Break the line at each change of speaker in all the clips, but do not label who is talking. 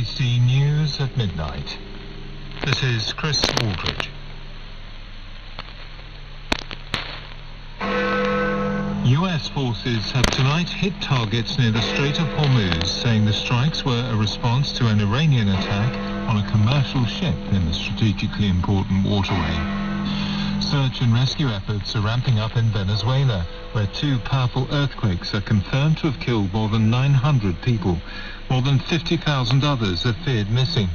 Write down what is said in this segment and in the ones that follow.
BBC News at midnight. This is Chris Aldridge. US forces have tonight hit targets near the Strait of Hormuz, saying the strikes were a response to an Iranian attack on a commercial ship in the strategically important waterway. Search and rescue efforts are ramping up in Venezuela, where two powerful earthquakes are confirmed to have killed more than 900 people. More than 50,000 others are feared missing.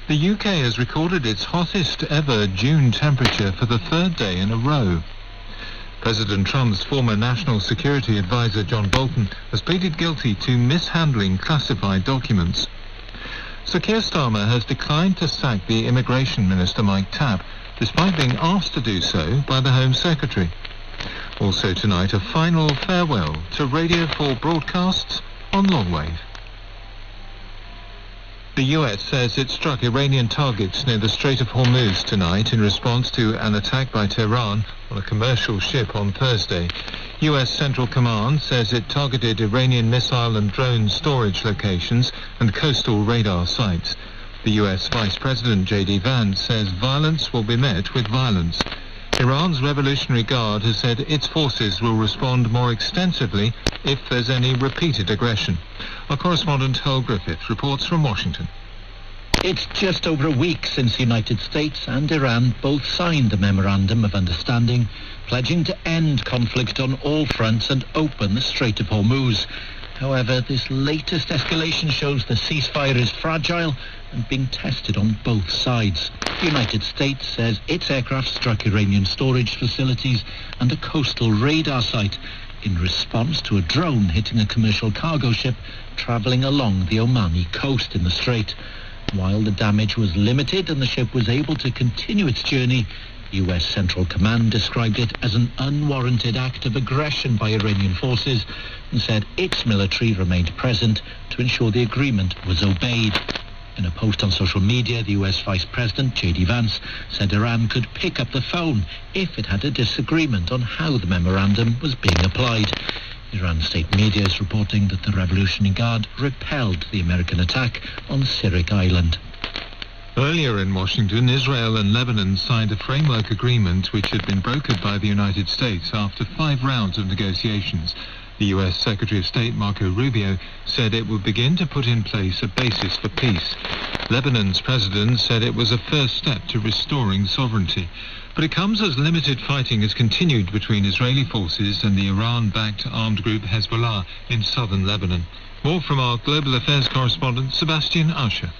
The UK has recorded its hottest ever June temperature for the third day in a row. President Trump's former National Security Advisor John Bolton has pleaded guilty to mishandling classified documents. Sir Keir Starmer has declined to sack the Immigration Minister Mike Tapp, despite being asked to do so by the Home Secretary. Also tonight, a final farewell to Radio 4 broadcasts on longwave. The US says it struck Iranian targets near the Strait of Hormuz tonight in response to an attack by Tehran on a commercial ship on Thursday. US Central Command says it targeted Iranian missile and drone storage locations and coastal radar sites. The US Vice President J.D. Vance says violence will be met with violence. Iran's Revolutionary Guard has said its forces will respond more extensively if there's any repeated aggression. Our correspondent Hal Griffith reports from Washington.
It's just over a week since the United States and Iran both signed a memorandum of understanding, pledging to end conflict on all fronts and open the Strait of Hormuz. However, this latest escalation shows the ceasefire is fragile and being tested on both sides. The United States says its aircraft struck Iranian storage facilities and a coastal radar site in response to a drone hitting a commercial cargo ship travelling along the Omani coast in the strait. While the damage was limited and the ship was able to continue its journey, US Central Command described it as an unwarranted act of aggression by Iranian forces and said its military remained present to ensure the agreement was obeyed. In a post on social media, the US Vice President J.D. Vance said Iran could pick up the phone if it had a disagreement on how the memorandum was being applied. Iran state media is reporting that the Revolutionary Guard repelled the American attack on Sirik Island.
Earlier in Washington, Israel and Lebanon signed a framework agreement which had been brokered by the United States after 5 rounds of negotiations. The U.S. Secretary of State Marco Rubio said it would begin to put in place a basis for peace. Lebanon's president said it was a first step to restoring sovereignty. But it comes as limited fighting has continued between Israeli forces and the Iran-backed armed group Hezbollah in southern Lebanon. More from our Global Affairs correspondent Sebastian Usher.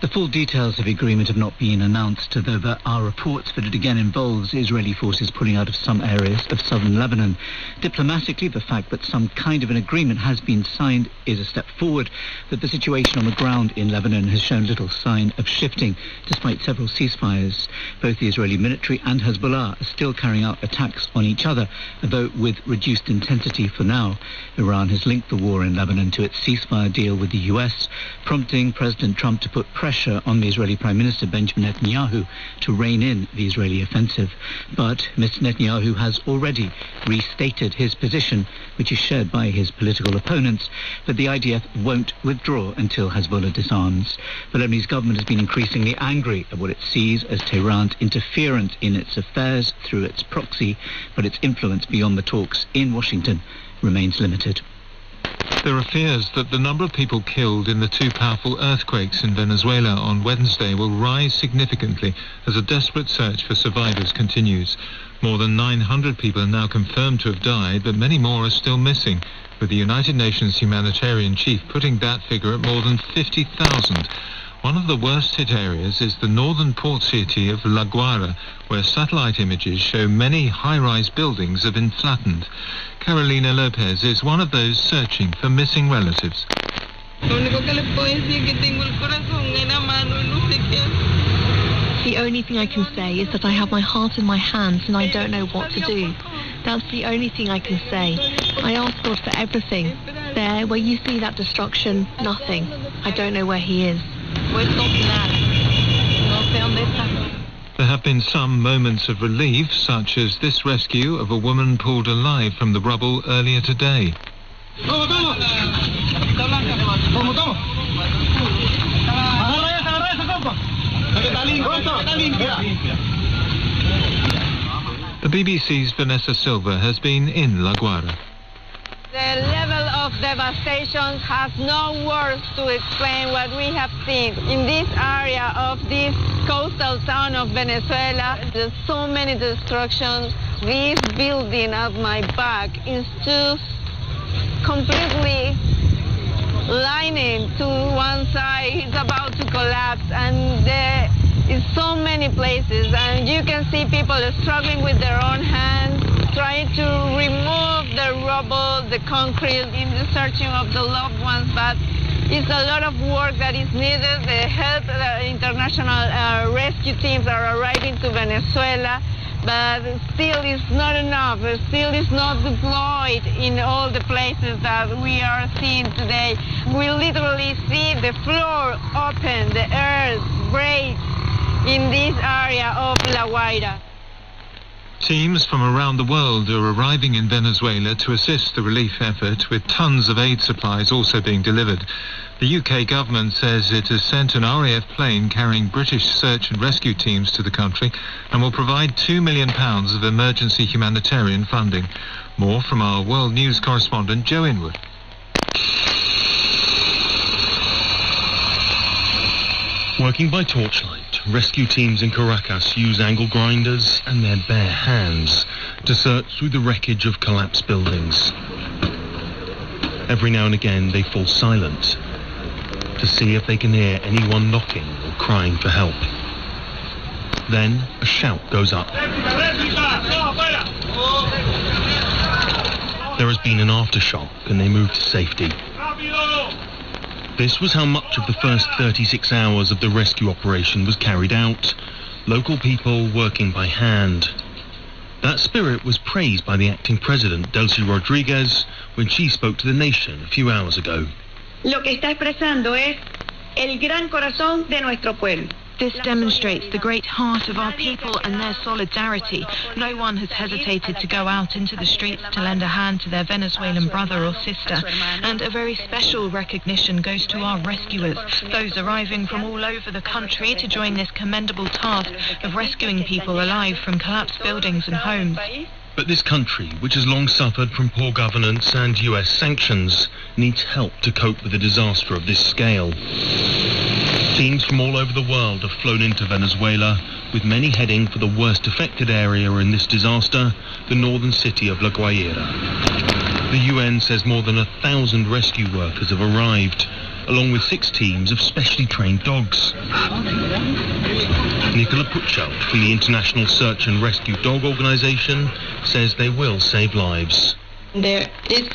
The full details of the agreement have not been announced, though there are reports that it again involves Israeli forces pulling out of some areas of southern Lebanon. Diplomatically, the fact that some kind of an agreement has been signed is a step forward, but the situation on the ground in Lebanon has shown little sign of shifting, despite several ceasefires. Both the Israeli military and Hezbollah are still carrying out attacks on each other, though with reduced intensity for now. Iran has linked the war in Lebanon to its ceasefire deal with the US, prompting President Trump to put pressure on the Israeli Prime Minister Benjamin Netanyahu to rein in the Israeli offensive. But Mr. Netanyahu has already restated his position, which is shared by his political opponents, that the IDF won't withdraw until Hezbollah disarms. The Lebanese government has been increasingly angry at what it sees as Tehran's interference in its affairs through its proxy, but its influence beyond the talks in Washington remains limited.
There are fears that the number of people killed in the 2 powerful earthquakes in Venezuela on Wednesday will rise significantly as a desperate search for survivors continues. More than 900 people are now confirmed to have died, but many more are still missing, with the United Nations humanitarian chief putting that figure at more than 50,000. One of the worst hit areas is the northern port city of La Guaira, where satellite images show many high-rise buildings have been flattened. Carolina Lopez is one of those searching for missing relatives.
The only thing I can say is that I have my heart in my hands and I don't know what to do. That's the only thing I can say. I ask God for everything. There, where you see that destruction, nothing. I don't know where he is.
There have been some moments of relief, such as this rescue of a woman pulled alive from the rubble earlier today. The BBC's Vanessa Silva has been in La Guaira.
The level of devastation has no words to explain what we have seen. In this area of this coastal town of Venezuela, there's so many destructions. This building at my back is just completely lining to one side. It's about to collapse, and there is so many places, and you can see people struggling with their own hands, trying to remove the rubble, the concrete, in the searching of the loved ones. But it's a lot of work that is needed. The help, international rescue teams are arriving to Venezuela, but still it's not enough. Still it's not deployed in all the places that we are seeing today. We literally see the floor open, the earth break in this area of La Guaira.
Teams from around the world are arriving in Venezuela to assist the relief effort, with tons of aid supplies also being delivered. The UK government says it has sent an RAF plane carrying British search and rescue teams to the country and will provide £2 million of emergency humanitarian funding. More from our World News correspondent Joe Inwood.
Working by torchlight, rescue teams in Caracas use angle grinders and their bare hands to search through the wreckage of collapsed buildings. Every now and again they fall silent to see if they can hear anyone knocking or crying for help. Then a shout goes up. There has been an aftershock and they move to safety. This was how much of the first 36 hours of the rescue operation was carried out. Local people working by hand. That spirit was praised by the acting president, Delcy Rodriguez, when she spoke to the nation a few hours ago.
Lo que está expresando es el gran corazón de nuestro pueblo.
This demonstrates the great heart of our people and their solidarity. No one has hesitated to go out into the streets to lend a hand to their Venezuelan brother or sister. And a very special recognition goes to our rescuers, those arriving from all over the country to join this commendable task of rescuing people alive from collapsed buildings and homes.
But this country, which has long suffered from poor governance and US sanctions, needs help to cope with a disaster of this scale. Teams from all over the world have flown into Venezuela, with many heading for the worst affected area in this disaster, the northern city of La Guaira. The UN says more than 1,000 rescue workers have arrived, along with 6 teams of specially trained dogs. Nicola Puchelt from the International Search and Rescue Dog Organization says they will save lives.
There is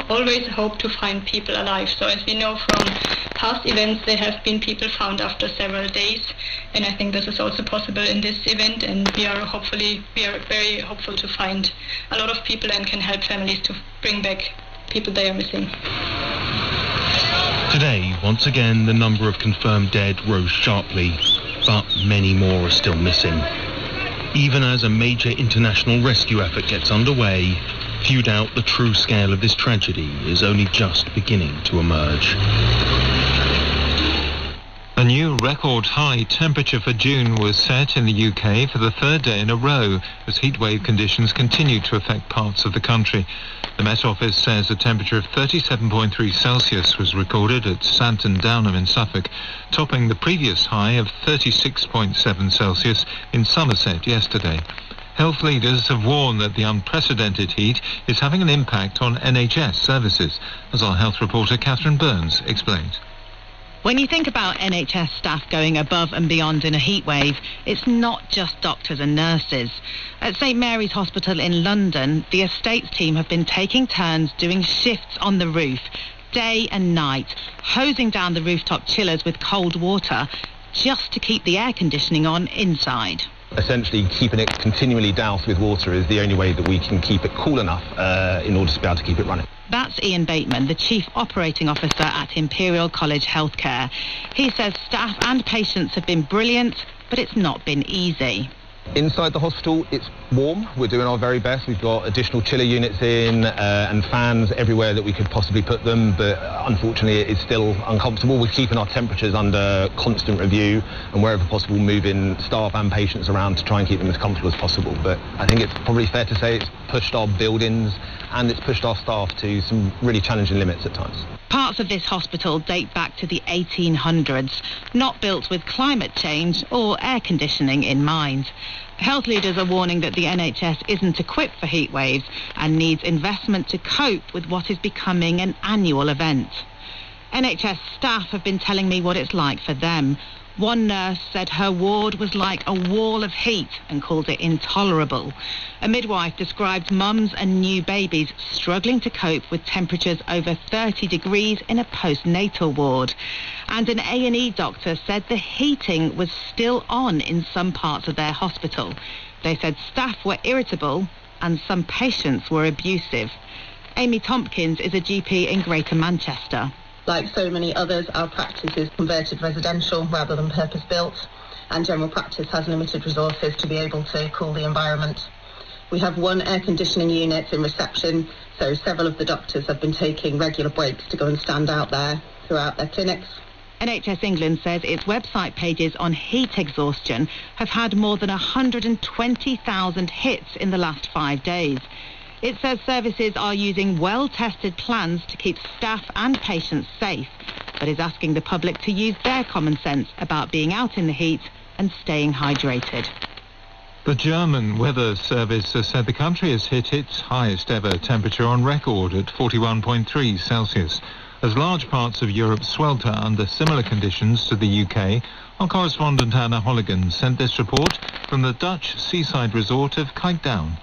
always hope to find people alive. So as we know from past events, there have been people found after several days, and I think this is also possible in this event, and we are very hopeful to find a lot of people and can help families to bring back people they are missing.
Today, once again, the number of confirmed dead rose sharply, but many more are still missing. Even as a major international rescue effort gets underway, few doubt the true scale of this tragedy is only just beginning to emerge.
A new record high temperature for June was set in the UK for the 3rd day in a row as heatwave conditions continue to affect parts of the country. The Met Office says a temperature of 37.3 Celsius was recorded at Santon Downham in Suffolk, topping the previous high of 36.7 Celsius in Somerset yesterday. Health leaders have warned that the unprecedented heat is having an impact on NHS services, as our health reporter Catherine Burns explains.
When you think about NHS staff going above and beyond in a heatwave, it's not just doctors and nurses. At St Mary's Hospital in London, the estates team have been taking turns doing shifts on the roof, day and night, hosing down the rooftop chillers with cold water just to keep the air conditioning on inside.
Essentially, keeping it continually doused with water is the only way that we can keep it cool enough in order to be able to keep it running.
That's Ian Bateman, the Chief Operating Officer at Imperial College Healthcare. He says staff and patients have been brilliant, but it's not been easy.
Inside the hospital, it's warm. We're doing our very best. We've got additional chiller units in and fans everywhere that we could possibly put them, but unfortunately it's still uncomfortable. We're keeping our temperatures under constant review and wherever possible moving staff and patients around to try and keep them as comfortable as possible. But I think it's probably fair to say it's pushed our buildings and it's pushed our staff to some really challenging limits at times.
Parts of this hospital date back to the 1800s, not built with climate change or air conditioning in mind. Health leaders are warning that the NHS isn't equipped for heat waves and needs investment to cope with what is becoming an annual event. NHS staff have been telling me what it's like for them. One nurse said her ward was like a wall of heat and called it intolerable. A midwife described mums and new babies struggling to cope with temperatures over 30 degrees in a postnatal ward. And an A&E doctor said the heating was still on in some parts of their hospital. They said staff were irritable and some patients were abusive. Amy Tompkins is a GP in Greater Manchester.
Like so many others, our practice is converted residential rather than purpose-built, and general practice has limited resources to be able to cool the environment. We have one air conditioning unit in reception, so several of the doctors have been taking regular breaks to go and stand out there throughout their clinics.
NHS England says its website pages on heat exhaustion have had more than 120,000 hits in the last 5 days. It says services are using well-tested plans to keep staff and patients safe, but is asking the public to use their common sense about being out in the heat and staying hydrated.
The German Weather Service has said the country has hit its highest ever temperature on record at 41.3 Celsius. As large parts of Europe swelter under similar conditions to the UK, our correspondent Anna Holligan sent this report from the Dutch seaside resort of Kijkduin.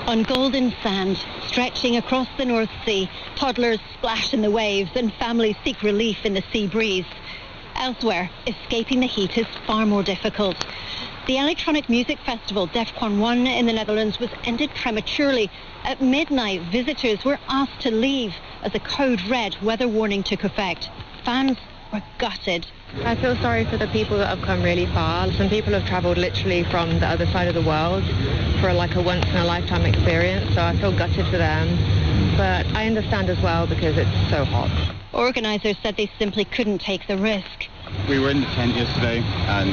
On golden sand, stretching across the North Sea, toddlers splash in the waves and families seek relief in the sea breeze. Elsewhere, escaping the heat is far more difficult. The electronic music festival DEFCON 1 in the Netherlands was ended prematurely. At midnight, visitors were asked to leave as a code red weather warning took effect. Fans were gutted.
I feel sorry for the people that have come really far. Some people have travelled literally from the other side of the world for like a once-in-a-lifetime experience, so I feel gutted for them. But I understand as well because it's so hot.
Organisers said they simply couldn't take the risk.
We were in the tent yesterday and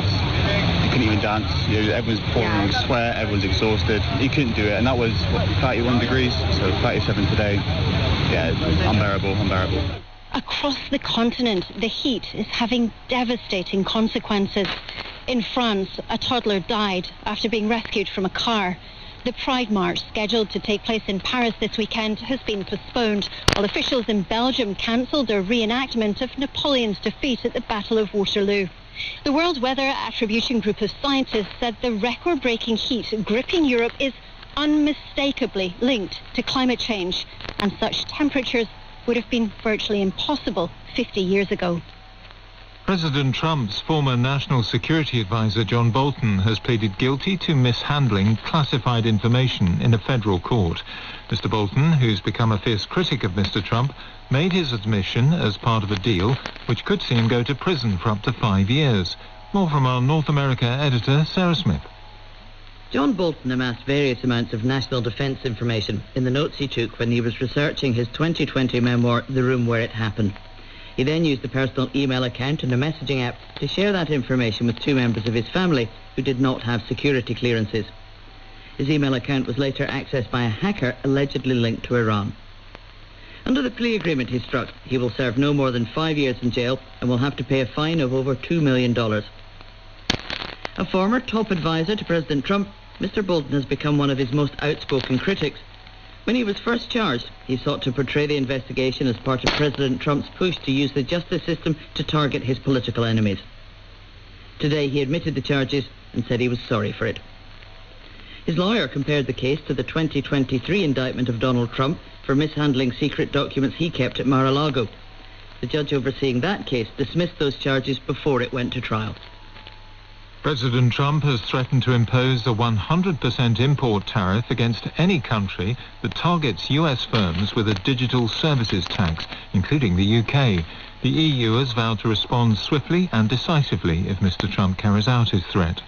you couldn't even dance. Everyone's pouring sweat, everyone's exhausted. You couldn't do it, and that was 31 degrees, so 37 today. Yeah, unbearable.
Across the continent, the heat is having devastating consequences. In France, a toddler died after being rescued from a car. The Pride March, scheduled to take place in Paris this weekend, has been postponed, while officials in Belgium cancelled a reenactment of Napoleon's defeat at the Battle of Waterloo. The World Weather Attribution Group of scientists said the record-breaking heat gripping Europe is unmistakably linked to climate change, and such temperatures would have been virtually impossible 50 years ago.
President Trump's former National Security Advisor John Bolton has pleaded guilty to mishandling classified information in a federal court. Mr. Bolton, who's become a fierce critic of Mr. Trump, made his admission as part of a deal which could see him go to prison for up to 5 years. More from our North America editor, Sarah Smith.
John Bolton amassed various amounts of national defence information in the notes he took when he was researching his 2020 memoir, The Room Where It Happened. He then used a personal email account and a messaging app to share that information with 2 members of his family who did not have security clearances. His email account was later accessed by a hacker allegedly linked to Iran. Under the plea agreement he struck, he will serve no more than 5 years in jail and will have to pay a fine of over $2 million. A former top advisor to President Trump, Mr. Bolton has become one of his most outspoken critics. When he was first charged, he sought to portray the investigation as part of President Trump's push to use the justice system to target his political enemies. Today he admitted the charges and said he was sorry for it. His lawyer compared the case to the 2023 indictment of Donald Trump for mishandling secret documents he kept at Mar-a-Lago. The judge overseeing that case dismissed those charges before it went to trial.
President Trump has threatened to impose a 100% import tariff against any country that targets US firms with a digital services tax, including the UK. The EU has vowed to respond swiftly and decisively if Mr. Trump carries out his threat.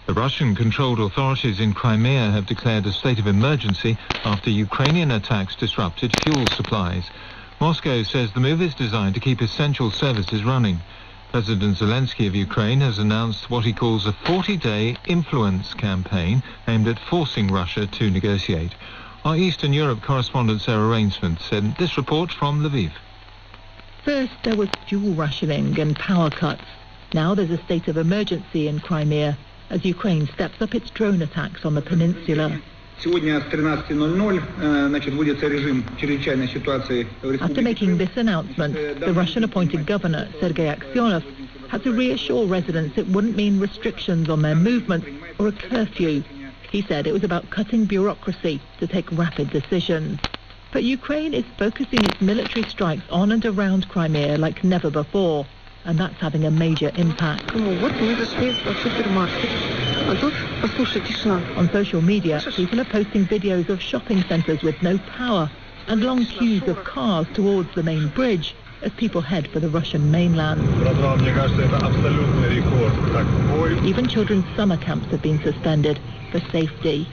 The Russian-controlled authorities in Crimea have declared a state of emergency after Ukrainian attacks disrupted fuel supplies. Moscow says the move is designed to keep essential services running. President Zelensky of Ukraine has announced what he calls a 40-day influence campaign aimed at forcing Russia to negotiate. Our Eastern Europe correspondent Sarah Rainsford sent this report from Lviv.
First, there was fuel rationing and power cuts. Now there's a state of emergency in Crimea as Ukraine steps up its drone attacks on the peninsula. After making this announcement, the Russian-appointed governor, Sergei Aksyonov, had to reassure residents it wouldn't mean restrictions on their movement or a curfew. He said it was about cutting bureaucracy to take rapid decisions. But Ukraine is focusing its military strikes on and around Crimea like never before, and that's having a major impact. On social media, people are posting videos of shopping centres with no power and long queues of cars towards the main bridge as people head for the Russian mainland. Even children's summer camps have been suspended for safety.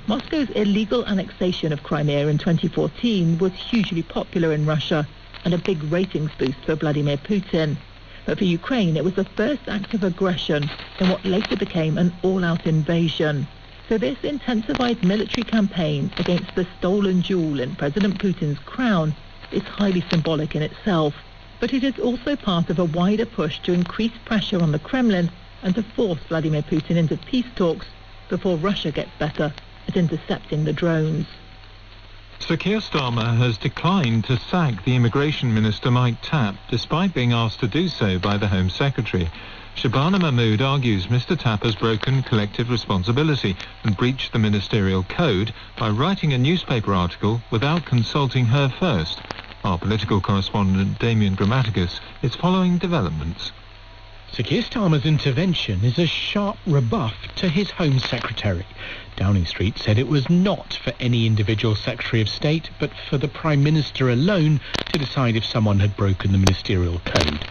Moscow's illegal annexation of Crimea in 2014 was hugely popular in Russia and a big ratings boost for Vladimir Putin. But for Ukraine, it was the first act of aggression in what later became an all-out invasion. So this intensified military campaign against the stolen jewel in President Putin's crown is highly symbolic in itself. But it is also part of a wider push to increase pressure on the Kremlin and to force Vladimir Putin into peace talks before Russia gets better at intercepting the drones.
Sir Keir Starmer has declined to sack the Immigration Minister Mike Tapp, despite being asked to do so by the Home Secretary. Shabana Mahmood argues Mr Tapp has broken collective responsibility and breached the ministerial code by writing a newspaper article without consulting her first. Our political correspondent Damien Grammaticus is following developments.
Sir Keir Starmer's intervention is a sharp rebuff to his Home Secretary. Downing Street said it was not for any individual Secretary of State, but for the Prime Minister alone to decide if someone had broken the ministerial code.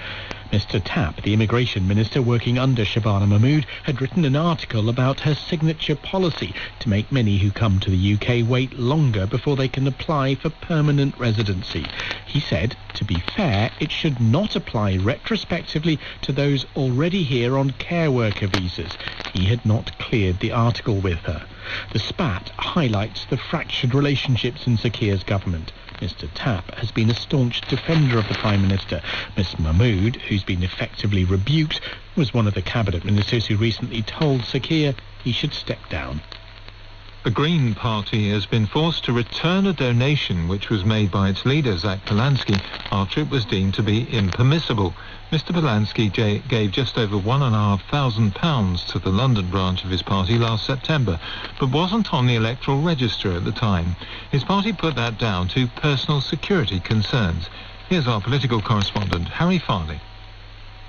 Mr Tapp, the Immigration Minister working under Shabana Mahmood, had written an article about her signature policy to make many who come to the UK wait longer before they can apply for permanent residency. He said, to be fair, it should not apply retrospectively to those already here on care worker visas. He had not cleared the article with her. The spat highlights the fractured relationships in Sir Keir's government. Mr Tapp has been a staunch defender of the Prime Minister. Ms Mahmood, who's been effectively rebuked, was one of the Cabinet Ministers who recently told Sir Keir he should step down.
The Green Party has been forced to return a donation which was made by its leader, Zach Polansky, after it was deemed to be impermissible. Mr Polansky gave just over £1,500 to the London branch of his party last September, but wasn't on the electoral register at the time. His party put that down to personal security concerns. Here's our political correspondent, Harry Farley.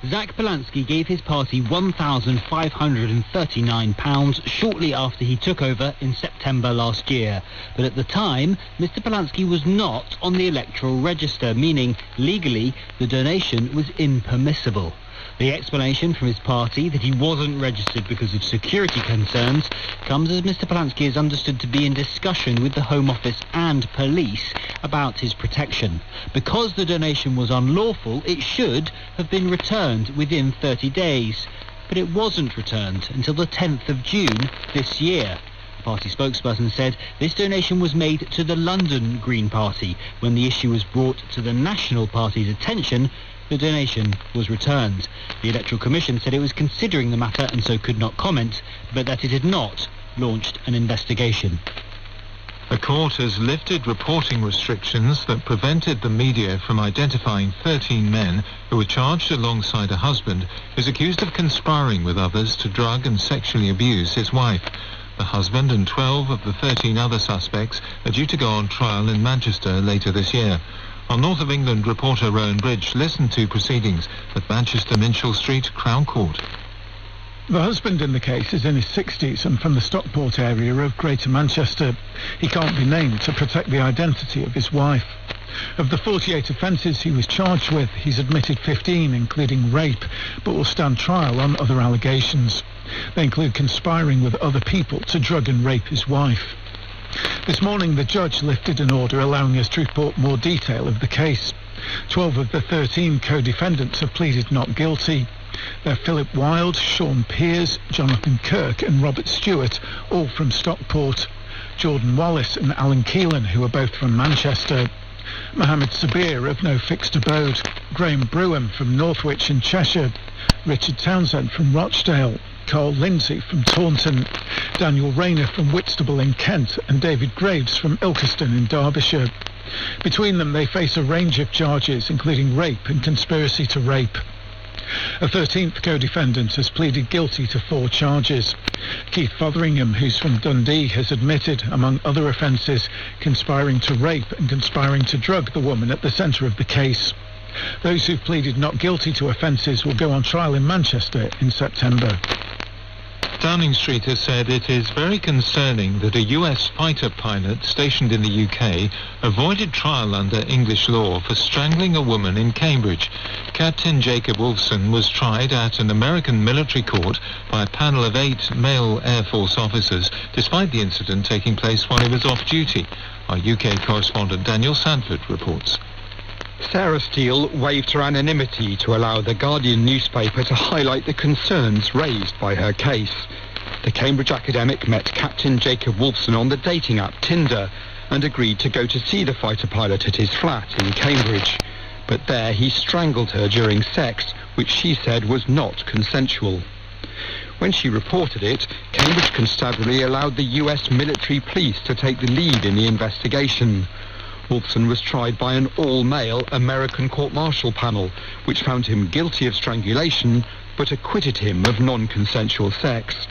Zach Polansky gave his party £1,539 shortly after he took over in September last year. But at the time, Mr Polansky was not on the electoral register, meaning legally the donation was impermissible. The explanation from his party that he wasn't registered because of security concerns comes as Mr Polansky is understood to be in discussion with the Home Office and police about his protection. Because the donation was unlawful, it should have been returned within 30 days. But it wasn't returned until the 10th of June this year. The party spokesperson said this donation was made to the London Green Party. When the issue was brought to the National Party's attention, the donation was returned. The Electoral Commission said it was considering the matter and so could not comment, but that it had not launched an investigation.
A court has lifted reporting restrictions that prevented the media from identifying 13 men who were charged alongside a husband who is accused of conspiring with others to drug and sexually abuse his wife. The husband and 12 of the 13 other suspects are due to go on trial in Manchester later this year. Our North of England reporter Rowan Bridge listened to proceedings at Manchester Minchell Street Crown Court.
The husband in the case is in his 60s and from the Stockport area of Greater Manchester. He can't be named to protect the identity of his wife. Of the 48 offences he was charged with, he's admitted 15, including rape, but will stand trial on other allegations. They include conspiring with other people to drug and rape his wife. This morning, the judge lifted an order allowing us to report more detail of the case. 12 of the 13 co-defendants have pleaded not guilty. They're Philip Wilde, Sean Pears, Jonathan Kirk and Robert Stewart, all from Stockport. Jordan Wallace and Alan Keelan, who are both from Manchester. Mohammed Sabir of no fixed abode. Graham Brewham from Northwich in Cheshire. Richard Townsend from Rochdale. Carl Lindsay from Taunton. Daniel Rayner from Whitstable in Kent and David Graves from Ilkeston in Derbyshire. Between them they face a range of charges, including rape and conspiracy to rape. A 13th co-defendant has pleaded guilty to 4 charges. Keith Fotheringham, who's from Dundee, has admitted, among other offences, conspiring to rape and conspiring to drug the woman at the centre of the case. Those who've pleaded not guilty to offences will go on trial in Manchester in September.
Downing Street has said it is very concerning that a US fighter pilot stationed in the UK avoided trial under English law for strangling a woman in Cambridge. Captain Jacob Wolfson was tried at an American military court by a panel of 8 male Air Force officers, despite the incident taking place while he was off duty. Our UK correspondent Daniel Sanford reports.
Sarah Steele waived her anonymity to allow the Guardian newspaper to highlight the concerns raised by her case. The Cambridge academic met Captain Jacob Wolfson on the dating app Tinder and agreed to go to see the fighter pilot at his flat in Cambridge. But there he strangled her during sex, which she said was not consensual. When she reported it, Cambridge Constabulary allowed the US military police to take the lead in the investigation. Wolfson was tried by an all-male American court-martial panel, which found him guilty of strangulation, but acquitted him of non-consensual sex.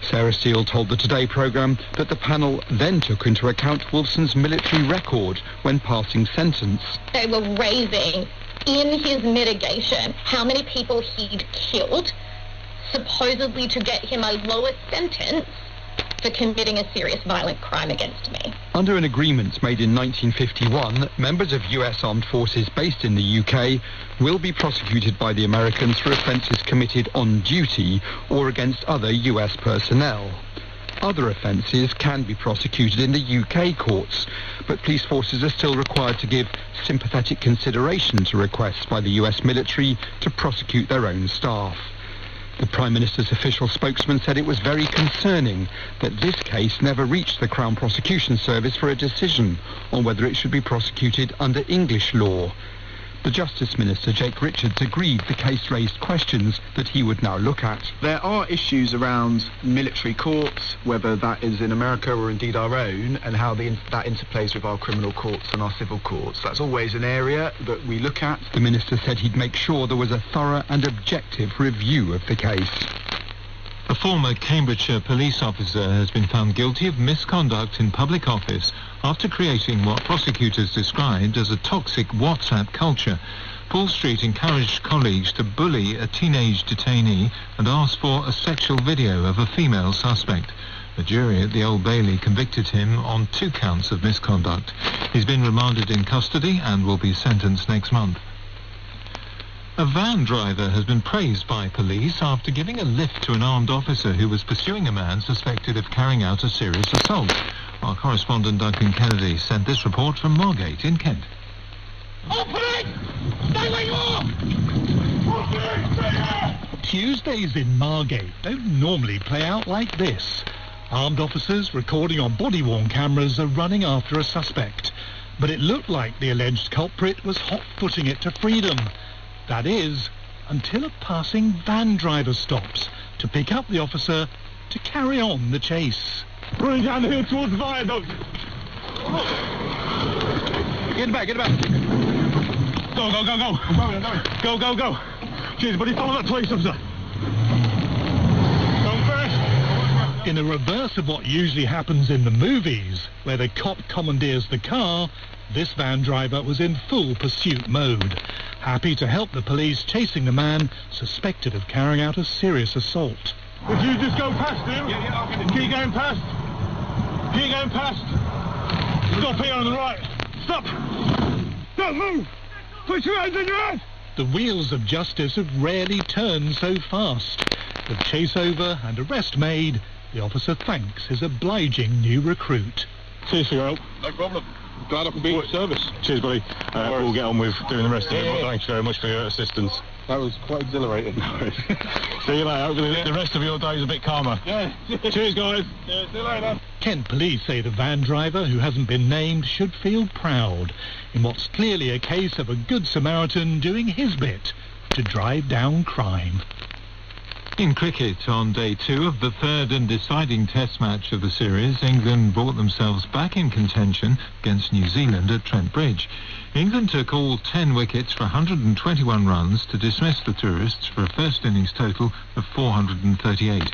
Sarah Steele told the Today programme that the panel then took into account Wolfson's military record when passing sentence.
They were raising, in his mitigation, how many people he'd killed, supposedly to get him a lower sentence for committing a serious violent crime against me.
Under an agreement made in 1951, members of US armed forces based in the UK will be prosecuted by the Americans for offences committed on duty or against other US personnel. Other offences can be prosecuted in the UK courts, but police forces are still required to give sympathetic consideration to requests by the US military to prosecute their own staff. The Prime Minister's official spokesman said it was very concerning that this case never reached the Crown Prosecution Service for a decision on whether it should be prosecuted under English law. The Justice Minister, Jake Richards, agreed the case raised questions that he would now look at.
There are issues around military courts, whether that is in America or indeed our own, and how that interplays with our criminal courts and our civil courts. That's always an area that we look at.
The Minister said he'd make sure there was a thorough and objective review of the case.
A former Cambridgeshire police officer has been found guilty of misconduct in public office after creating what prosecutors described as a toxic WhatsApp culture. Paul Street encouraged colleagues to bully a teenage detainee and asked for a sexual video of a female suspect. The jury at the Old Bailey convicted him on 2 counts of misconduct. He's been remanded in custody and will be sentenced next month. A van driver has been praised by police after giving a lift to an armed officer who was pursuing a man suspected of carrying out a serious assault. Our correspondent Duncan Kennedy sent this report from Margate in Kent.
Open it! Stay where you are! Open it! Stay there!
Tuesdays in Margate don't normally play out like this. Armed officers recording on body-worn cameras are running after a suspect. But it looked like the alleged culprit was hot-footing it to freedom. That is, until a passing van driver stops to pick up the officer to carry on the chase.
Running down here towards the viaduct.
Get back, get back.
Go, go, go, go.
I'm going.
Go, go, go. Cheers, buddy. Follow that police officer. Go first.
In a reverse of what usually happens in the movies, where the cop commandeers the car, this van driver was in full pursuit mode, happy to help the police chasing the man suspected of carrying out a serious assault.
Would you just go past him?
Yeah.
Keep going past. Keep going past. Stop here on the right. Stop. Don't move! Put your hands in your head!
The wheels of justice have rarely turned so fast. With chase over and arrest made, the officer thanks his obliging new recruit.
Cheers for your help.
No problem.
Glad I can be of service. Cheers, buddy. We'll get on with doing the rest of it. Well, thanks very much for your assistance.
That was quite exhilarating.
See you later. Hopefully the rest of your day is a bit calmer.
Yeah.
Cheers, guys.
Yeah, see you later.
Kent police say the van driver, who hasn't been named, should feel proud in what's clearly a case of a good Samaritan doing his bit to drive down crime.
In cricket, on day 2 of the third and deciding test match of the series, England brought themselves back in contention against New Zealand at Trent Bridge. England took all 10 wickets for 121 runs to dismiss the tourists for a first innings total of 438.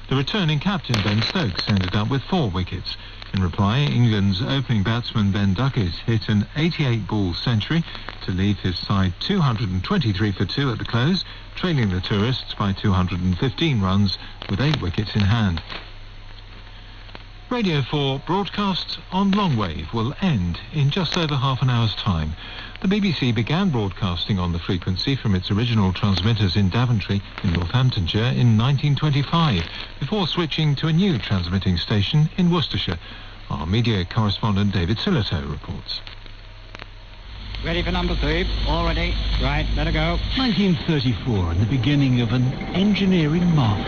The returning captain Ben Stokes ended up with 4 wickets. In reply, England's opening batsman Ben Duckett hit an 88-ball century to leave his side 223 for 2 at the close, trailing the tourists by 215 runs with 8 wickets in hand. Radio 4 broadcasts on longwave will end in just over half an hour's time. The BBC began broadcasting on the frequency from its original transmitters in Daventry in Northamptonshire in 1925, before switching to a new transmitting station in Worcestershire. Our media correspondent David Sillito reports.
Ready for number 3. All ready. Right, let her go.
1934 and the beginning of an engineering marvel.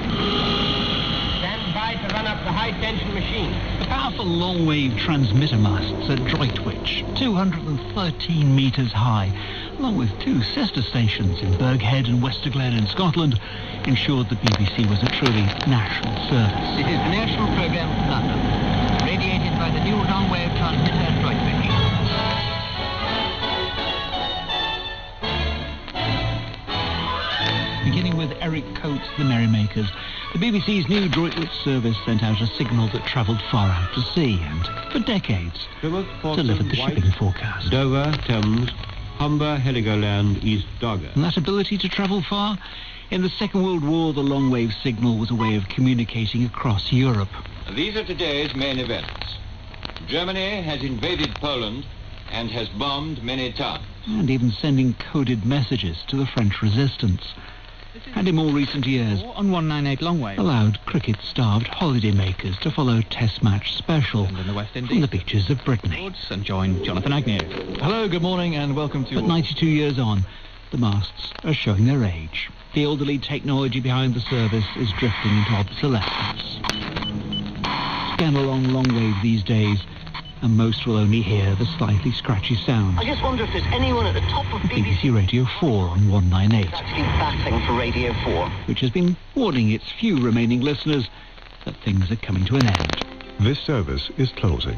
Stand by to run up the high-tension machine.
The powerful long-wave transmitter masts at Droitwich, 213 metres high, along with 2 sister stations in Berghead and Westerglen in Scotland, ensured the BBC was a truly national service.
This is the national programme from London, radiated by the new long-wave transmitter at Droitwich.
Beginning with Eric Coates' The Merrymakers, the BBC's new Droitwich service sent out a signal that travelled far out to sea and, for decades, delivered the shipping forecast.
Dover, Thames, Humber, Heligoland, East Dogger.
And that ability to travel far? In the Second World War, the long-wave signal was a way of communicating across Europe.
These are today's main events. Germany has invaded Poland and has bombed many towns.
And even sending coded messages to the French resistance. And in more recent years,
on 198 longwave,
allowed cricket-starved holidaymakers to follow Test Match Special
in the West Indies
from the beaches of Brittany.
And join Jonathan Agnew.
Hello, good morning and welcome to...
But 92 years on, the masts are showing their age. The elderly technology behind the service is drifting into obsolescence. Scan along longwave these days, and most will only hear the slightly scratchy sound.
I just wonder if there's anyone at the top of
BBC Radio 4 on 198.
Actually batting for Radio 4.
Which has been warning its few remaining listeners that things are coming to an end.
This service is closing.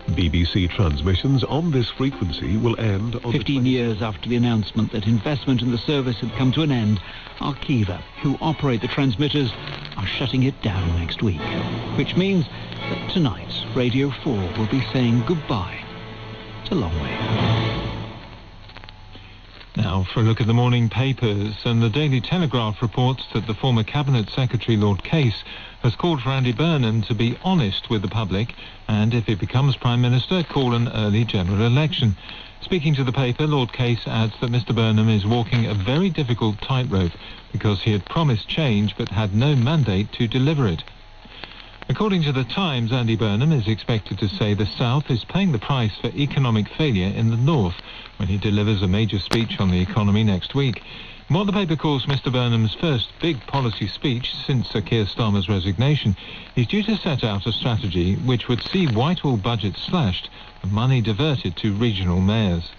BBC transmissions on this frequency will end on
15 years after the announcement that investment in the service had come to an end, Arqiva, who operate the transmitters, are shutting it down next week. Which means that tonight, Radio 4 will be saying goodbye to longwave.
Now for a look at the morning papers, and the Daily Telegraph reports that the former Cabinet Secretary Lord Case has called for Andy Burnham to be honest with the public and, if he becomes Prime Minister, call an early general election. Speaking to the paper, Lord Case adds that Mr Burnham is walking a very difficult tightrope because he had promised change but had no mandate to deliver it. According to The Times, Andy Burnham is expected to say the South is paying the price for economic failure in the North when he delivers a major speech on the economy next week. What the paper calls Mr Burnham's first big policy speech since Sir Keir Starmer's resignation, he's due to set out a strategy which would see Whitehall budgets slashed and money diverted to regional mayors.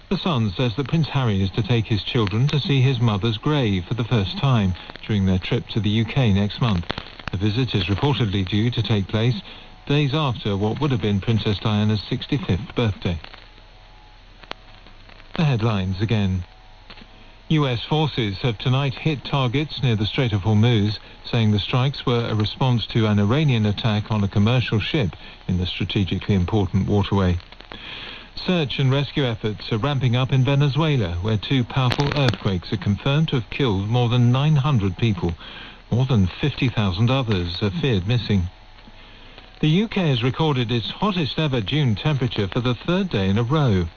The Sun says that Prince Harry is to take his children to see his mother's grave for the first time during their trip to the UK next month. The visit is reportedly due to take place days after what would have been Princess Diana's 65th birthday. The headlines again. US forces have tonight hit targets near the Strait of Hormuz, saying the strikes were a response to an Iranian attack on a commercial ship in the strategically important waterway. Search and rescue efforts are ramping up in Venezuela, where 2 powerful earthquakes are confirmed to have killed more than 900 people. More than 50,000 others are feared missing. The UK has recorded its hottest ever June temperature for the 3rd day in a row.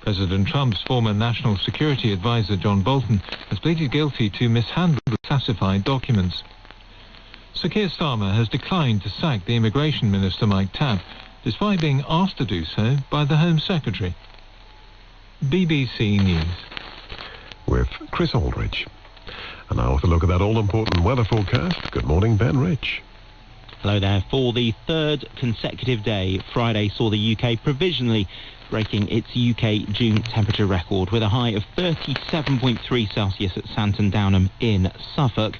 President Trump's former national security advisor John Bolton has pleaded guilty to mishandling classified documents. Sir Keir Starmer has declined to sack the Immigration Minister Mike Tabb, despite being asked to do so by the Home Secretary. BBC News.
With Chris Aldridge. And now with a look at that all-important weather forecast. Good morning, Ben Rich.
Hello there. For the third consecutive day, Friday saw the UK provisionally breaking its UK June temperature record with a high of 37.3 Celsius at Santon Downham in Suffolk.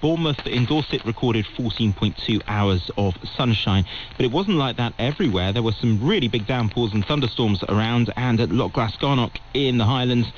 Bournemouth in Dorset recorded 14.2 hours of sunshine, but it wasn't like that everywhere. There were some really big downpours and thunderstorms around, and at Loch Glasgarnock in the Highlands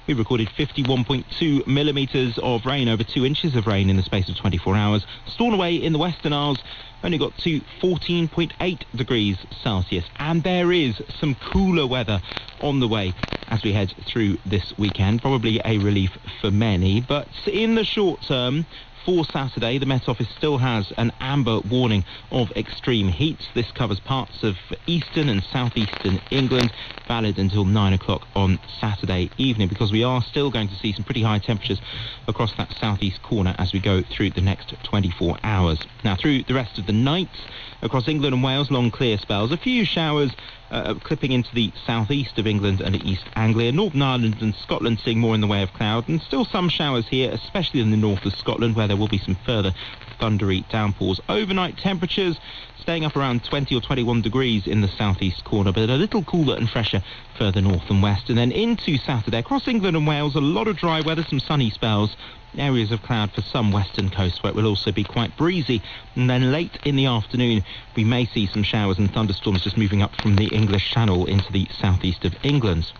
we recorded 51.2 millimetres of rain, over 2 inches of rain in the space of 24 hours. Stornoway in the Western Isles only got to 14.8 degrees Celsius, and there is some cooler weather on the way as we head through this weekend. Probably a relief for many, but in the short term, for Saturday, the Met Office still has an amber warning of extreme heat. This covers parts of eastern and southeastern England, valid until 9 o'clock on Saturday evening, because we are still going to see some pretty high temperatures across that southeast corner as we go through the next 24 hours. Now, through the rest of the night, across England and Wales, long clear spells. A few showers clipping into the southeast of England and East Anglia. Northern Ireland and Scotland seeing more in the way of cloud, and still some showers here, especially in the north of Scotland, where there will be some further thundery downpours. Overnight temperatures staying up around 20 or 21 degrees in the southeast corner, but a little cooler and fresher further north and west. And then into Saturday, across England and Wales, a lot of dry weather, some sunny spells, areas of cloud for some western coast where it will also be quite breezy. And then late in the afternoon we may see some showers and thunderstorms just moving up from the English Channel into the southeast of England.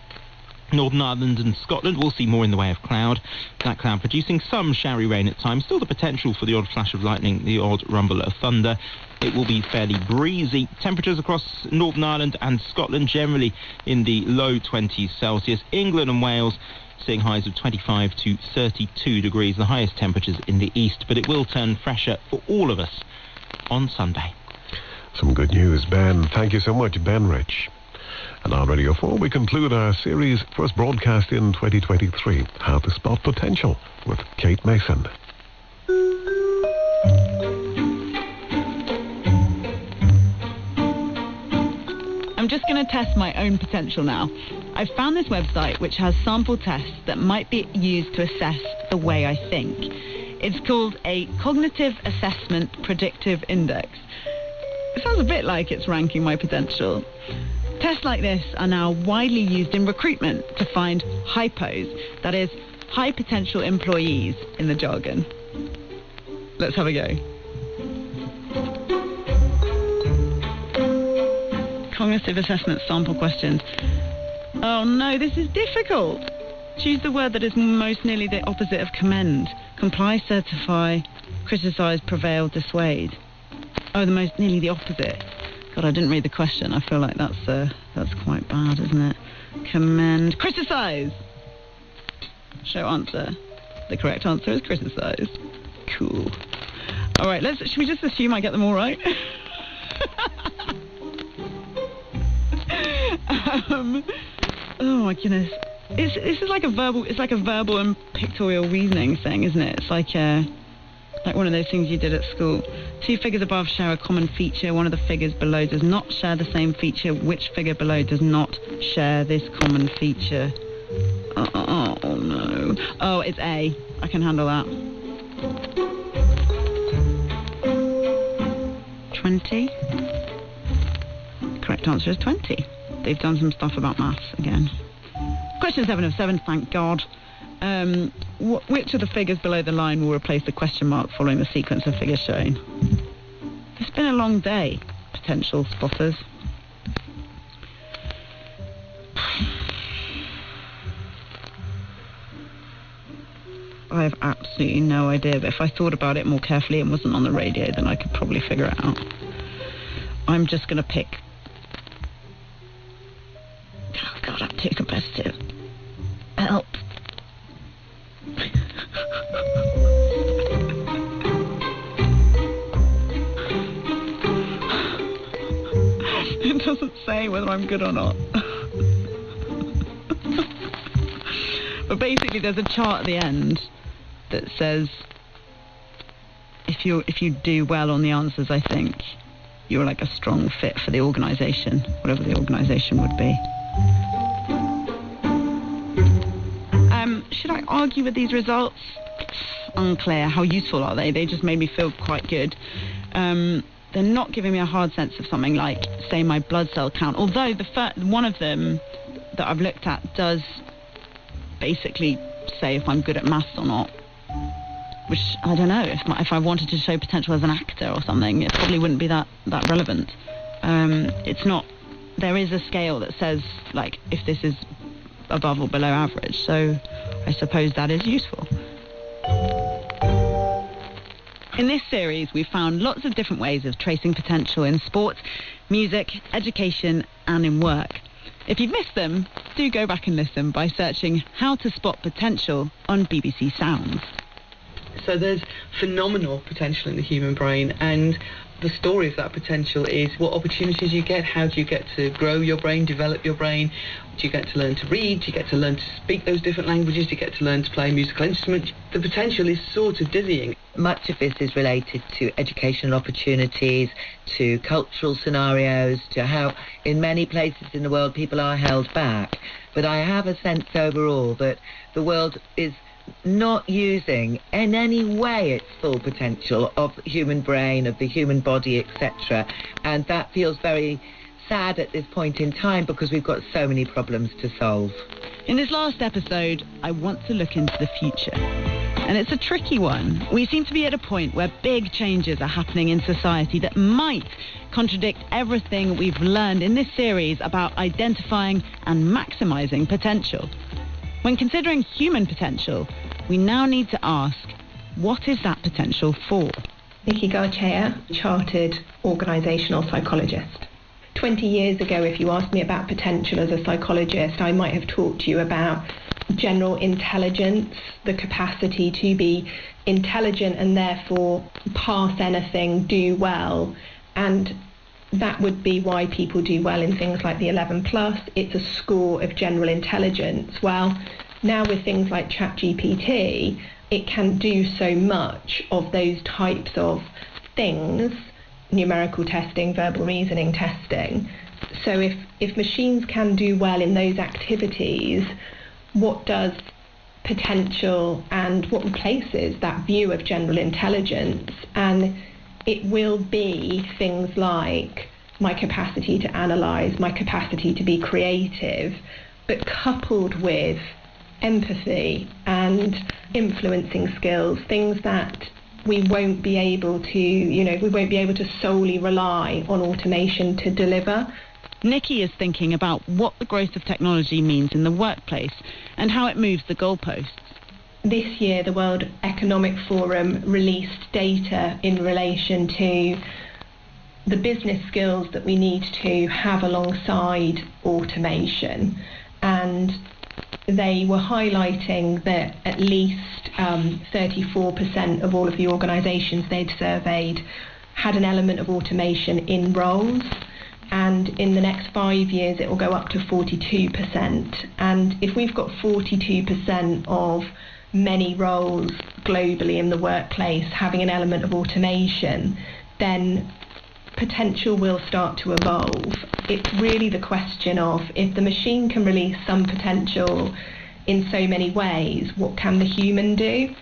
Northern Ireland and Scotland will see more in the way of cloud. That cloud producing some showery rain at times. Still the potential for the odd flash of lightning, the odd rumble of thunder. It will be fairly breezy. Temperatures across Northern Ireland and Scotland generally in the low 20s Celsius. England and Wales seeing highs of 25 to 32 degrees, the highest temperatures in the east, but it will turn fresher for all of us on Sunday.
Some good news, Ben. Thank you so much, Ben Rich. And on Radio 4, we conclude our series, first broadcast in 2023, How to Spot Potential, with Kate Mason.
I'm just going to test my own potential now. I've found this website which has sample tests that might be used to assess the way I think. It's called a Cognitive Assessment Predictive Index. It sounds a bit like it's ranking my potential. Tests like this are now widely used in recruitment to find HIPOs, that is, high potential employees in the jargon. Let's have a go. Cognitive assessment sample questions. Oh no, this is difficult. Choose the word that is most nearly the opposite of commend. Comply, certify, criticise, prevail, dissuade. Oh, the most nearly the opposite. God, I didn't read the question. I feel like that's quite bad, isn't it? Commend, criticise. Show answer. The correct answer is criticise. Cool. All right, should we just assume I get them all right? Oh my goodness. This is like a verbal. It's like a verbal and pictorial reasoning thing, isn't it? It's like one of those things you did at school. Two figures above share a common feature. One of the figures below does not share the same feature. Which figure below does not share this common feature? Oh no. Oh, it's A. I can handle that. 20. Correct answer is 20. They've done some stuff about maths again. Question 7 of 7, thank God. Which of the figures below the line will replace the question mark following the sequence of figures shown? It's been a long day, potential spotters. I have absolutely no idea, but if I thought about it more carefully and wasn't on the radio, then I could probably figure it out. I'm just going to pick... Oh God, I'm too competitive. Help. It doesn't say whether I'm good or not. But basically, there's a chart at the end that says if you do well on the answers, I think you're like a strong fit for the organisation, whatever the organisation would be. Should I argue with these results? Unclear. How useful are they? They just made me feel quite good. They're not giving me a hard sense of something like, say, my blood cell count. Although one of them that I've looked at does basically say if I'm good at maths or not. Which, I don't know, if I wanted to show potential as an actor or something, it probably wouldn't be that relevant. It's not... There is a scale that says, like, if this is above or below average, so I suppose that is useful. In this series, we've found lots of different ways of tracing potential in sports, music, education, and in work. If you've missed them, do go back and listen by searching How to Spot Potential on BBC Sounds.
So there's phenomenal potential in the human brain, and the story of that potential is what opportunities you get. How do you get to grow your brain, develop your brain? Do you get to learn to read? Do you get to learn to speak those different languages? Do you get to learn to play a musical instrument? The potential is sort of dizzying.
Much of this is related to educational opportunities, to cultural scenarios, to how in many places in the world people are held back. But I have a sense overall that the world is not using in any way its full potential of the human brain, of the human body, etc. And that feels very sad at this point in time because we've got so many problems to solve.
In this last episode, I want to look into the future. And it's a tricky one. We seem to be at a point where big changes are happening in society that might contradict everything we've learned in this series about identifying and maximising potential. When considering human potential, we now need to ask, what is that potential for?
Nikki Garchea, chartered organisational psychologist. 20 years ago, if you asked me about potential as a psychologist, I might have talked to you about general intelligence, the capacity to be intelligent and therefore pass anything, do well, and that would be why people do well in things like the 11 plus. It's a score of general intelligence. Well, now with things like ChatGPT, it can do so much of those types of things, numerical testing, verbal reasoning testing. So if machines can do well in those activities, what does potential and what replaces that view of general intelligence? And it will be things like my capacity to analyse, my capacity to be creative, but coupled with empathy and influencing skills, things that we won't be able to solely rely on automation to deliver.
Nikki is thinking about what the growth of technology means in the workplace and how it moves the goalposts.
This year, the World Economic Forum released data in relation to the business skills that we need to have alongside automation. And they were highlighting that at least 34% of all of the organisations they'd surveyed had an element of automation in roles. And in the next 5 years, it will go up to 42%. And if we've got 42% of many roles globally in the workplace having an element of automation, then potential will start to evolve. It's really the question of, if the machine can release some potential in so many ways, what can the human do?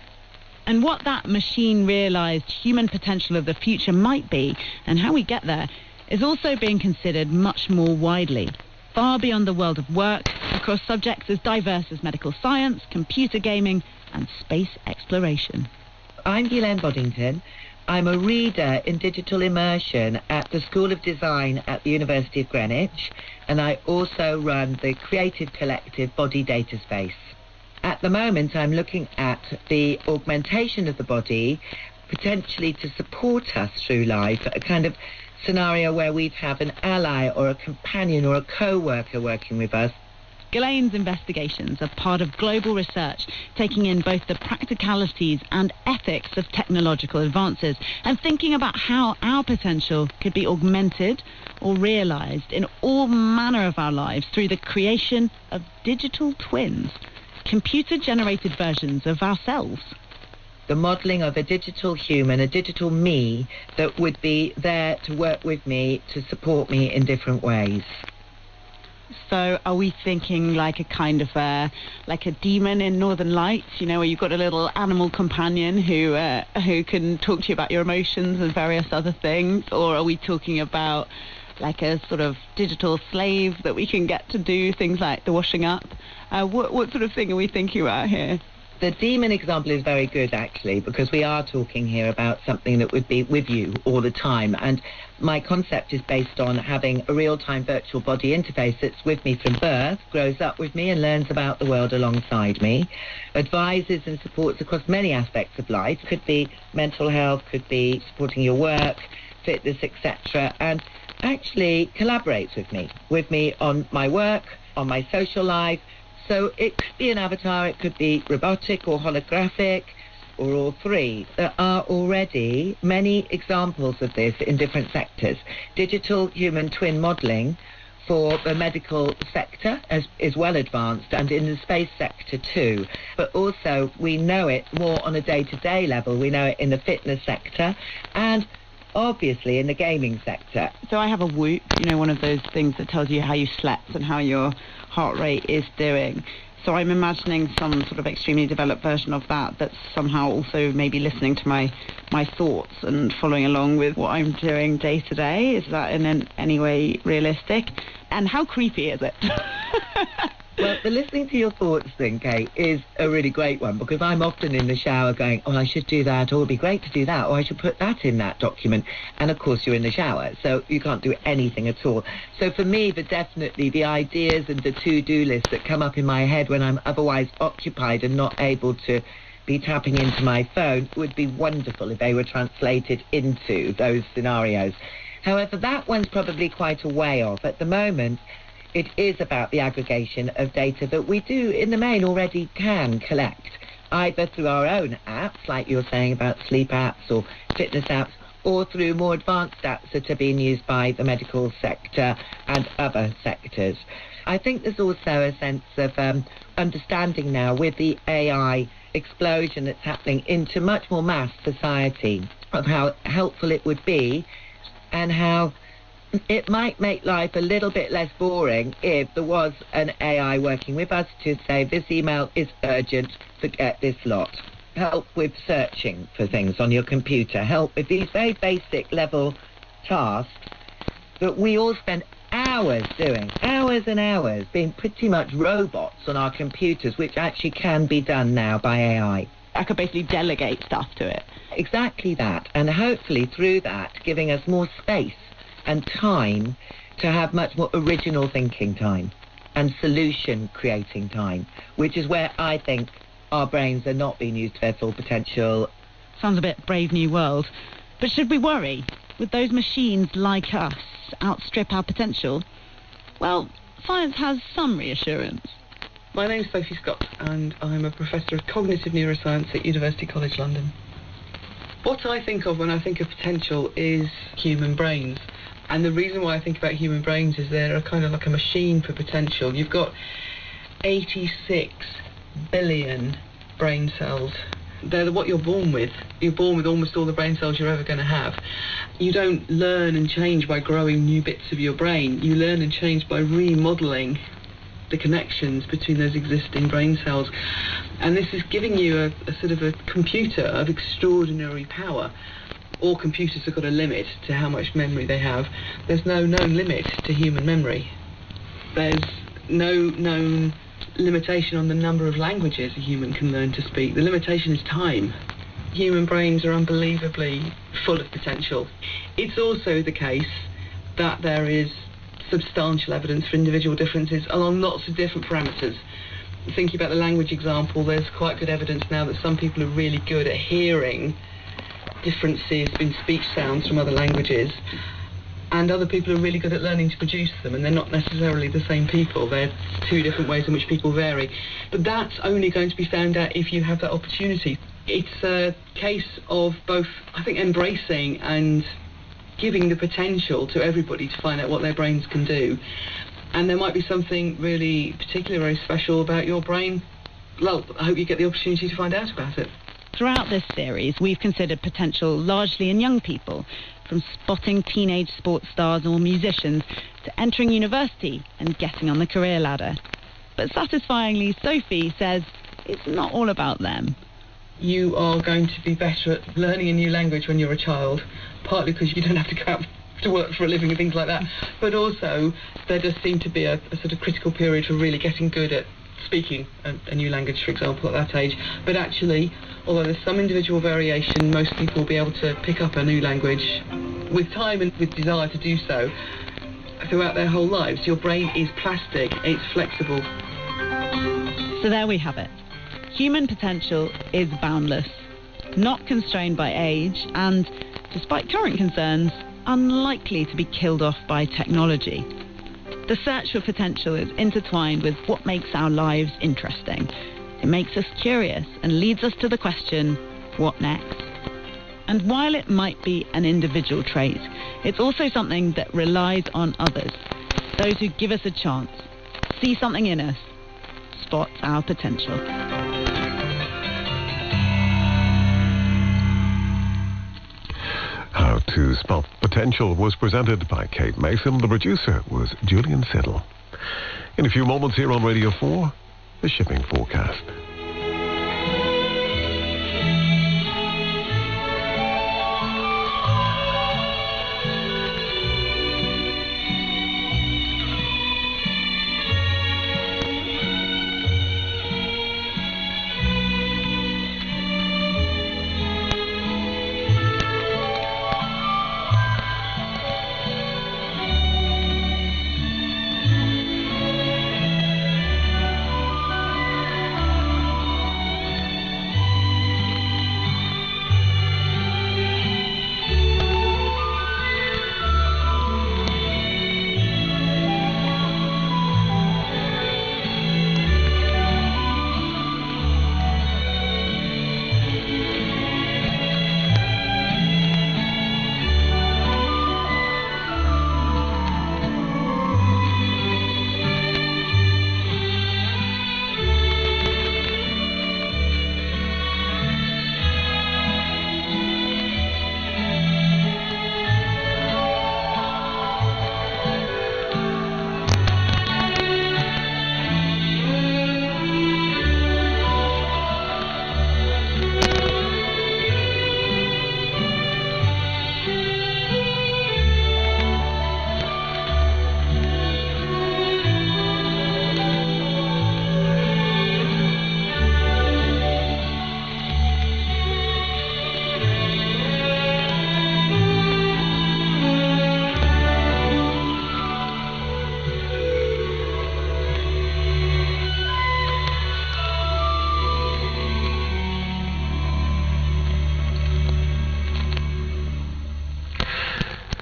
And what that machine-realised human potential of the future might be, and how we get there, is also being considered much more widely, far beyond the world of work, across subjects as diverse as medical science, computer gaming, and space exploration.
I'm Ghislaine Boddington. I'm a reader in digital immersion at the School of Design at the University of Greenwich, and I also run the creative collective Body Data Space. At the moment, I'm looking at the augmentation of the body, potentially to support us through life, a kind of scenario where we'd have an ally or a companion or a co-worker working with us.
Ghislaine's investigations are part of global research, taking in both the practicalities and ethics of technological advances and thinking about how our potential could be augmented or realised in all manner of our lives through the creation of digital twins. computer-generated versions of ourselves.
The modelling of a digital human, a digital me, that would be there to work with me, to support me in different ways.
So are we thinking like a kind of like a demon in Northern Lights, where you've got a little animal companion who can talk to you about your emotions and various other things? Or are we talking about like a sort of digital slave that we can get to do things like the washing up? What sort of thing are we thinking about here?
The demon example is very good, actually, because we are talking here about something that would be with you all the time. And my concept is based on having a real-time virtual body interface that's with me from birth, grows up with me and learns about the world alongside me, advises and supports across many aspects of life. Could be mental health, could be supporting your work, fitness, etc. And actually collaborates with me on my work, on my social life. So it could be an avatar, it could be robotic or holographic, or all three. There are already many examples of this in different sectors. Digital human twin modelling for the medical sector is well advanced, and in the space sector too. But also we know it more on a day-to-day level. We know it in the fitness sector and obviously in the gaming sector.
So I have a Whoop, one of those things that tells you how you slept and how your heart rate is doing. So I'm imagining some sort of extremely developed version of that that's somehow also maybe listening to my thoughts and following along with what I'm doing day to day. Is that in any way realistic? And how creepy is it?
Well, the listening to your thoughts thing, Kate, is a really great one, because I'm often in the shower going, I should do that, or it'd be great to do that, or I should put that in that document. And of course you're in the shower, so you can't do anything at all. So for me, definitely the ideas and the to-do lists that come up in my head when I'm otherwise occupied and not able to be tapping into my phone would be wonderful if they were translated into those scenarios. However, that one's probably quite a way off. At the moment, it is about the aggregation of data that we do, in the main, already can collect, either through our own apps, like you're saying about sleep apps or fitness apps, or through more advanced apps that are being used by the medical sector and other sectors. I think there's also a sense of understanding now with the AI explosion that's happening into much more mass society of how helpful it would be and how it might make life a little bit less boring if there was an AI working with us to say, this email is urgent, forget this lot. Help with searching for things on your computer. Help with these very basic level tasks that we all spend hours doing, hours and hours, being pretty much robots on our computers, which actually can be done now by AI.
I could basically delegate stuff to it.
Exactly that, and hopefully through that giving us more space and time to have much more original thinking time and solution creating time, which is where I think our brains are not being used to their full potential.
Sounds a bit Brave New World. But should we worry? Would those machines like us outstrip our potential? Well, science has some reassurance.
My name's Sophie Scott, and I'm a Professor of Cognitive Neuroscience at University College London. What I think of when I think of potential is human brains. And the reason why I think about human brains is they're kind of like a machine for potential. You've got 86 billion brain cells. They're what you're born with. You're born with almost all the brain cells you're ever going to have. You don't learn and change by growing new bits of your brain. You learn and change by remodeling the connections between those existing brain cells. And this is giving you a sort of a computer of extraordinary power. All computers have got a limit to how much memory they have. There's no known limit to human memory. There's no known limitation on the number of languages a human can learn to speak. The limitation is time. Human brains are unbelievably full of potential. It's also the case that there is substantial evidence for individual differences along lots of different parameters. Thinking about the language example, there's quite good evidence now that some people are really good at hearing differences in speech sounds from other languages, and other people are really good at learning to produce them, and they're not necessarily the same people. They're two different ways in which people vary. But that's only going to be found out if you have that opportunity. It's a case of both, I think, embracing and giving the potential to everybody to find out what their brains can do. And there might be something really particular, very special about your brain Well, I hope you get the opportunity to find out about it.
Throughout this series, we've considered potential largely in young people, from spotting teenage sports stars or musicians to entering university and getting on the career ladder. But satisfyingly, Sophie says it's not all about them.
You are going to be better at learning a new language when you're a child, partly because you don't have to go out to work for a living and things like that, but also there does seem to be a sort of critical period for really getting good at speaking a new language, for example, at that age. But actually, although there's some individual variation, most people will be able to pick up a new language with time and with desire to do so throughout their whole lives. Your brain is plastic, it's flexible.
So there we have it. Human potential is boundless, not constrained by age, and, despite current concerns, unlikely to be killed off by technology. The search for potential is intertwined with what makes our lives interesting. It makes us curious and leads us to the question, what next? And while it might be an individual trait, it's also something that relies on others, those who give us a chance, see something in us, spot our potential.
How to Spot Potential was presented by Kate Mason. The producer was Julian Siddle. In a few moments here on Radio 4, the shipping forecast.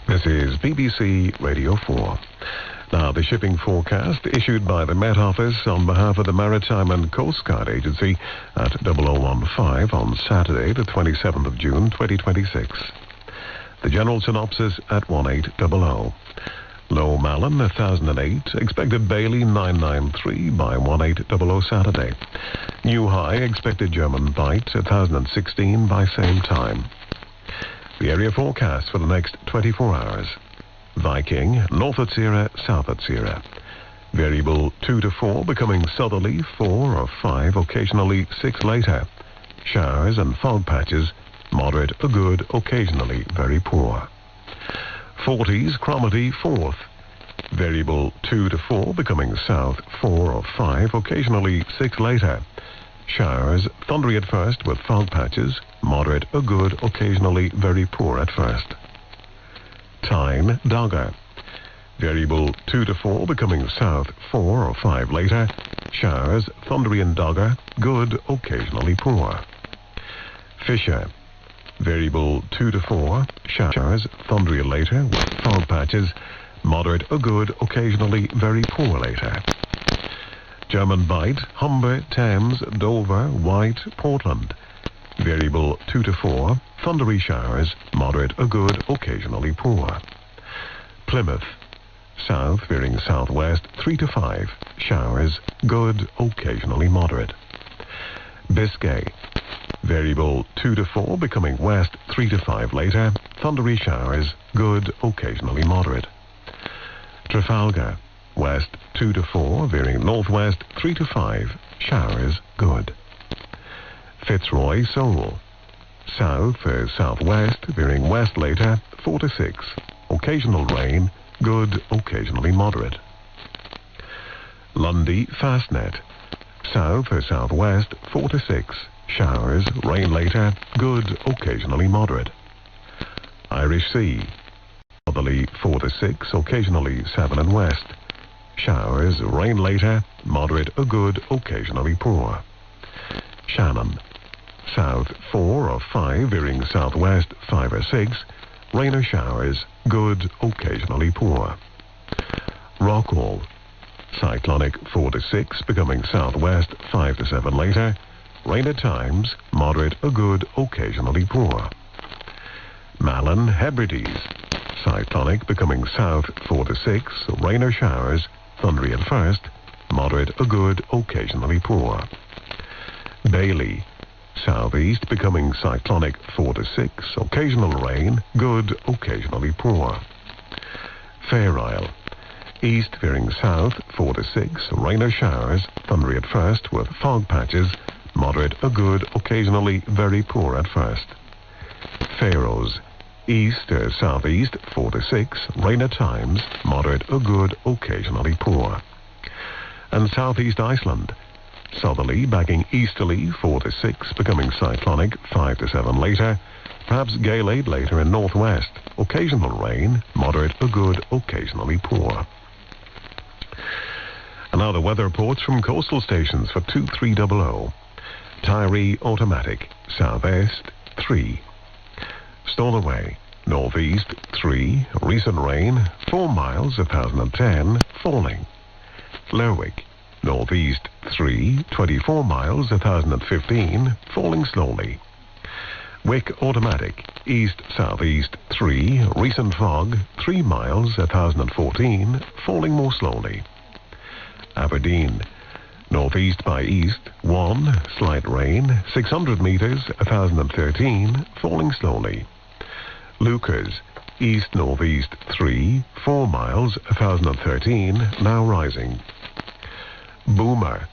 This is BBC Radio 4. Now, the shipping forecast issued by the Met Office on behalf of the Maritime and Coast Guard Agency at 0015 on Saturday, the 27th of June, 2026. The general synopsis at 1800. Low Malin, 1008. Expected Bailey, 993 by 1800 Saturday. New High, expected German Bight, 1016 by same time. The area forecast for the next 24 hours. Viking, north at Sierra, south at Sierra. Variable 2 to 4, becoming southerly 4 or 5, occasionally 6 later. Showers and fog patches, moderate or good, occasionally very poor. 40s, Cromarty 4th. Variable 2 to 4, becoming south 4 or 5, occasionally 6 later. Showers, thundery at first with fog patches, moderate or good, occasionally very poor at first. Tyne, Dogger. Variable 2 to 4, becoming south 4 or 5 later. Showers, thundery in Dogger, good, occasionally poor. Fisher. Variable 2 to 4, showers, thundery later with fog patches, moderate or good, occasionally very poor later. German Bight, Humber, Thames, Dover, White, Portland. Variable 2 to 4, thundery showers, moderate or good, occasionally poor. Plymouth. South, veering southwest, 3 to 5, showers, good, occasionally moderate. Biscay. Variable 2 to 4, becoming west 3 to 5 later. Thundery showers, good, occasionally moderate. Trafalgar. West 2 to 4, veering northwest 3 to 5. Showers, good. Fitzroy, Seoul. South southwest, veering west later 4 to 6. Occasional rain, good, occasionally moderate. Lundy, Fastnet. South southwest 4 to 6. Showers, rain later, good, occasionally moderate. Irish Sea. Southerly 4 to 6, occasionally 7 and west. Showers, rain later, moderate or good, occasionally poor. Shannon. South 4 or 5, veering southwest 5 or 6. Rain or showers, good, occasionally poor. Rockall. Cyclonic 4 to 6, becoming southwest 5 to 7 later. Rain at times, moderate or good, occasionally poor. Malin, Hebrides. Cyclonic becoming south 4 to 6, rain or showers, thundery at first, moderate or good, occasionally poor. Bailey. Southeast becoming cyclonic 4 to 6, occasional rain, good, occasionally poor. Fair Isle. East veering south 4 to 6, rain or showers, thundery at first with fog patches, moderate or good, occasionally very poor at first. Faroes. East southeast 4 to 6, rain at times, moderate or good, occasionally poor. And southeast Iceland. Southerly backing easterly 4 to 6, becoming cyclonic 5 to 7 later. Perhaps gale 8 later in northwest. Occasional rain, moderate or good, occasionally poor. And now the weather reports from coastal stations for 2300. Tyree automatic, southeast 3. Stornoway, northeast 3, recent rain 4 miles 1010, falling. Lerwick, northeast 3, 24 miles 1015, falling slowly. Wick automatic, east-southeast 3, recent fog 3 miles 1014, falling more slowly. Aberdeen, northeast by east 1, slight rain 600 meters 1013, falling slowly. Lucas, east-northeast 3, 4 miles 1013, now rising. Boomer,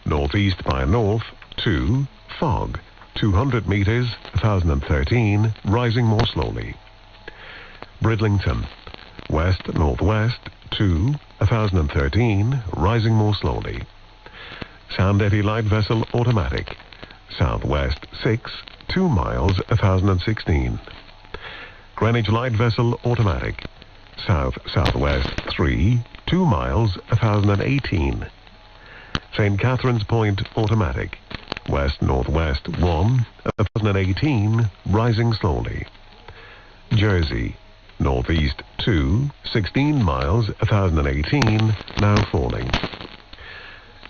northeast by north 2, fog 200 meters 1013, rising more slowly. Bridlington, west-northwest 2, 1013, rising more slowly. Sandetti light vessel automatic, southwest 6, 2 miles 1016. Greenwich light vessel automatic, south-southwest 3, 2 miles 1018. St. Catherine's Point automatic, west-northwest 1, 1018, rising slowly. Jersey, northeast 2, 16 miles 1018, now falling.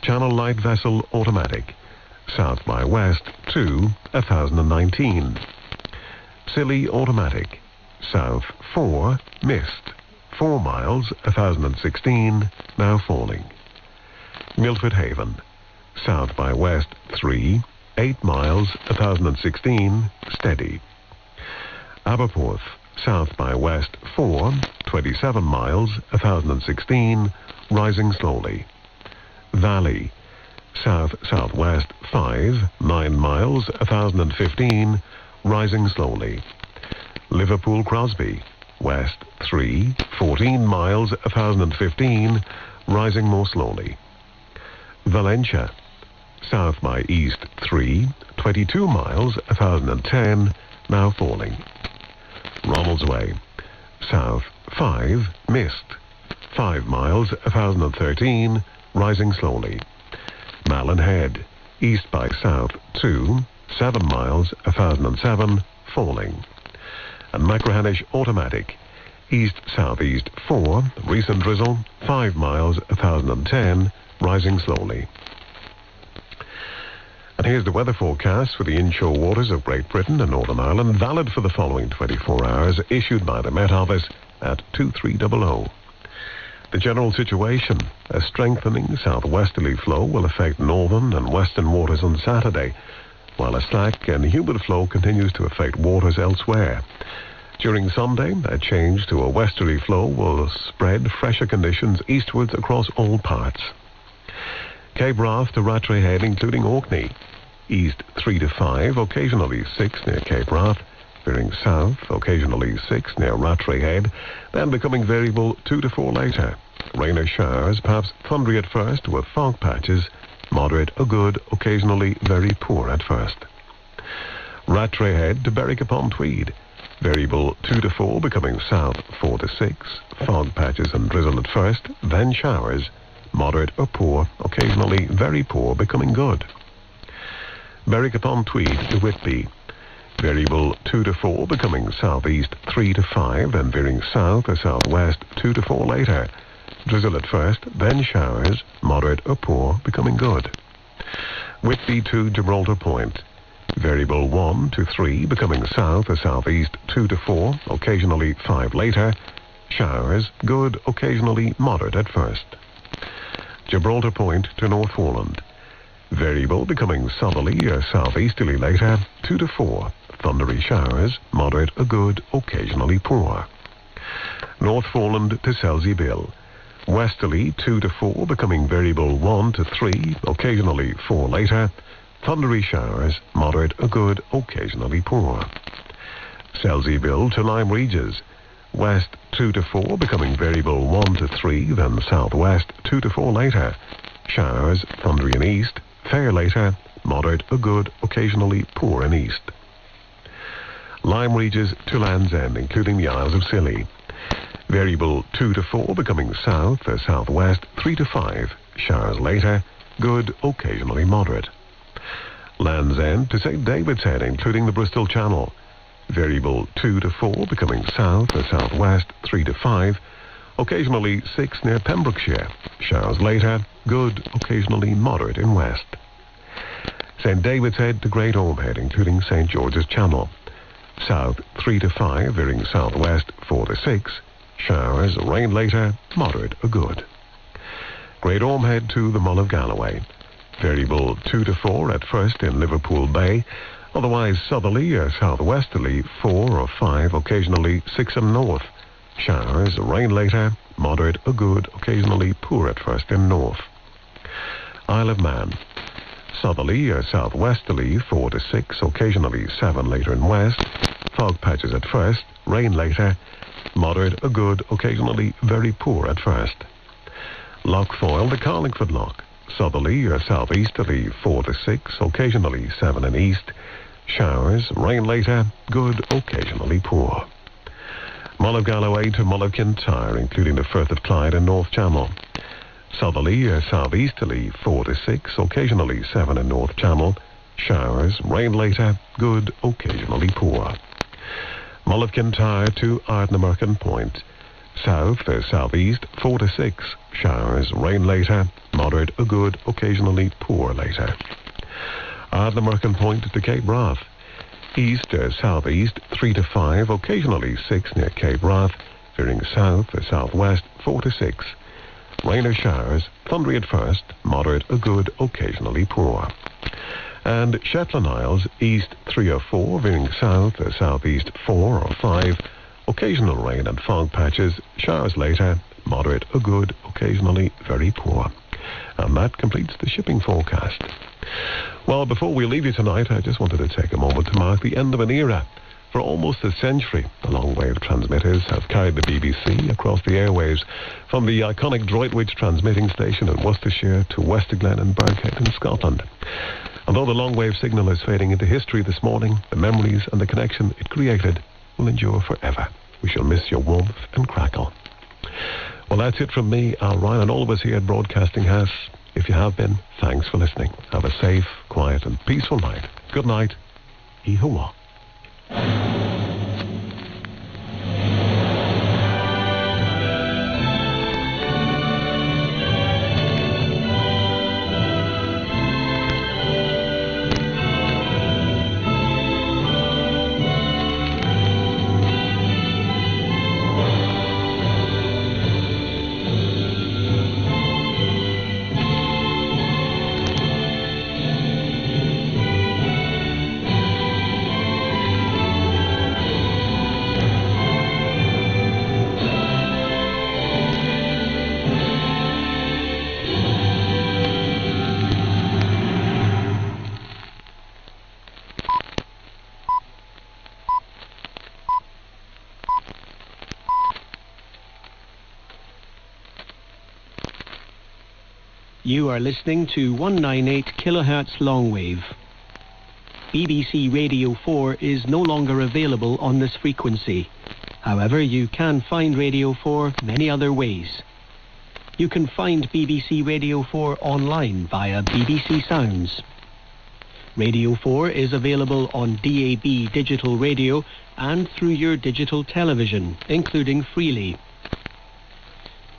Channel light vessel automatic, south by west 2, 1019. Scilly automatic, south 4, mist, 4 miles 1016, now falling. Milford Haven, south by west 3, 8 miles 1016, steady. Aberporth, south by west 4, 27 miles 1016, rising slowly. Valley, south-southwest 5, 9 miles 1015, rising slowly. Liverpool Crosby, west 3, 14 miles 1015, rising more slowly. Valencia, south by east 3, 22 miles 1010, now falling. Ronaldsway, south 5, mist, 5 miles 1013, rising slowly. Malin Head, east by south 2, 7 miles 1007, falling. And Machrihanish automatic, east-southeast 4, recent drizzle, 5 miles 1010, rising slowly. And here's the weather forecast for the inshore waters of Great Britain and Northern Ireland, valid for the following 24 hours, issued by the Met Office at 2300. The general situation: a strengthening southwesterly flow will affect northern and western waters on Saturday, while a slack and humid flow continues to affect waters elsewhere. During Sunday, a change to a westerly flow will spread fresher conditions eastwards across all parts. Cape Wrath to Rattray Head, including Orkney. East 3 to 5, occasionally 6 near Cape Wrath. Veering south, occasionally 6 near Rattray Head, then becoming variable 2 to 4 later. Rain or showers, perhaps thundery at first, with fog patches. Moderate or good, occasionally very poor at first. Rattray Head to Berwick-upon-Tweed. Variable 2 to 4, becoming south 4 to 6. Fog patches and drizzle at first, then showers. Moderate or poor, occasionally very poor, becoming good. Berwick-upon-Tweed to Whitby. Variable 2 to 4, becoming southeast 3 to 5, then veering south or southwest 2 to 4 later. Drizzle at first, then showers. Moderate or poor, becoming good. Whitby to Gibraltar Point. Variable 1 to 3, becoming south or southeast 2 to 4, occasionally 5 later. Showers, good, occasionally moderate at first. Gibraltar Point to North Foreland. Variable becoming southerly or southeasterly later, 2 to 4. Thundery showers, moderate or good, occasionally poor. North Foreland to Selsey Bill. Westerly 2 to 4, becoming variable 1 to 3, occasionally 4 later. Thundery showers, moderate or good, occasionally poor. Selsey Bill to Lyme Regis. West 2 to 4, becoming variable 1 to 3, then southwest 2 to 4 later. Showers, thundery in east, fair later, moderate or good, occasionally poor in east. Lyme Regis to Land's End, including the Isles of Scilly. Variable 2 to 4, becoming south or southwest 3 to 5. Showers later, good, occasionally moderate. Land's End to St. David's Head, including the Bristol Channel. Variable 2 to 4, becoming south or southwest 3 to 5. Occasionally 6 near Pembrokeshire. Showers later, good, occasionally moderate in west. St. David's Head to Great Orme Head, including St. George's Channel. South 3 to 5, veering southwest 4 to 6. Showers, rain later, moderate or good. Great Orme Head to the Mull of Galloway. Variable 2 to 4 at first in Liverpool Bay. Otherwise southerly or southwesterly 4 or 5, occasionally 6 and north. Showers, rain later, moderate or good, occasionally poor at first in north. Isle of Man. Southerly or southwesterly 4 to 6, occasionally 7 later in west. Fog patches at first, rain later. Moderate or good, occasionally very poor at first. Loch Foyle to Carlingford Loch. Southerly or southeasterly 4 to 6, occasionally 7 in east. Showers, rain later, good, occasionally poor. Mull of Galloway to Mull of Kintyre, including the Firth of Clyde and North Channel. Southerly or southeasterly 4 to 6, occasionally 7 in North Channel. Showers, rain later, good, occasionally poor. Mull of Kintyre to Ardnamurchan Point. South or southeast 4 to 6. Showers, rain later, moderate or good, occasionally poor later. Ardnamurchan Point to Cape Wrath. East or southeast 3 to 5, occasionally 6 near Cape Wrath. Veering south or southwest 4 to 6. Rain or showers, thundery at first, moderate or good, occasionally poor. And Shetland Isles, east 3 or 4, veering south or southeast 4 or 5. Occasional rain and fog patches, showers later, moderate or good, occasionally very poor. And that completes the shipping forecast. Well, before we leave you tonight, I just wanted to take a moment to mark the end of an era. For almost a century, the long-wave transmitters have carried the BBC across the airwaves, from the iconic Droitwich transmitting station in Worcestershire to Westerglen and Birkhead in Scotland. And though the long-wave signal is fading into history this morning, the memories and the connection it created will endure forever. We shall miss your warmth and crackle. Well, that's it from me, Al Ryan, and all of us here at Broadcasting House. If you have been, thanks for listening. Have a safe, quiet and peaceful night. Good night. Ihawa.
You are listening to 198 kHz longwave. BBC Radio 4 is no longer available on this frequency. However, you can find Radio 4 many other ways. You can find BBC Radio 4 online via BBC Sounds. Radio 4 is available on DAB digital radio and through your digital television, including Freely.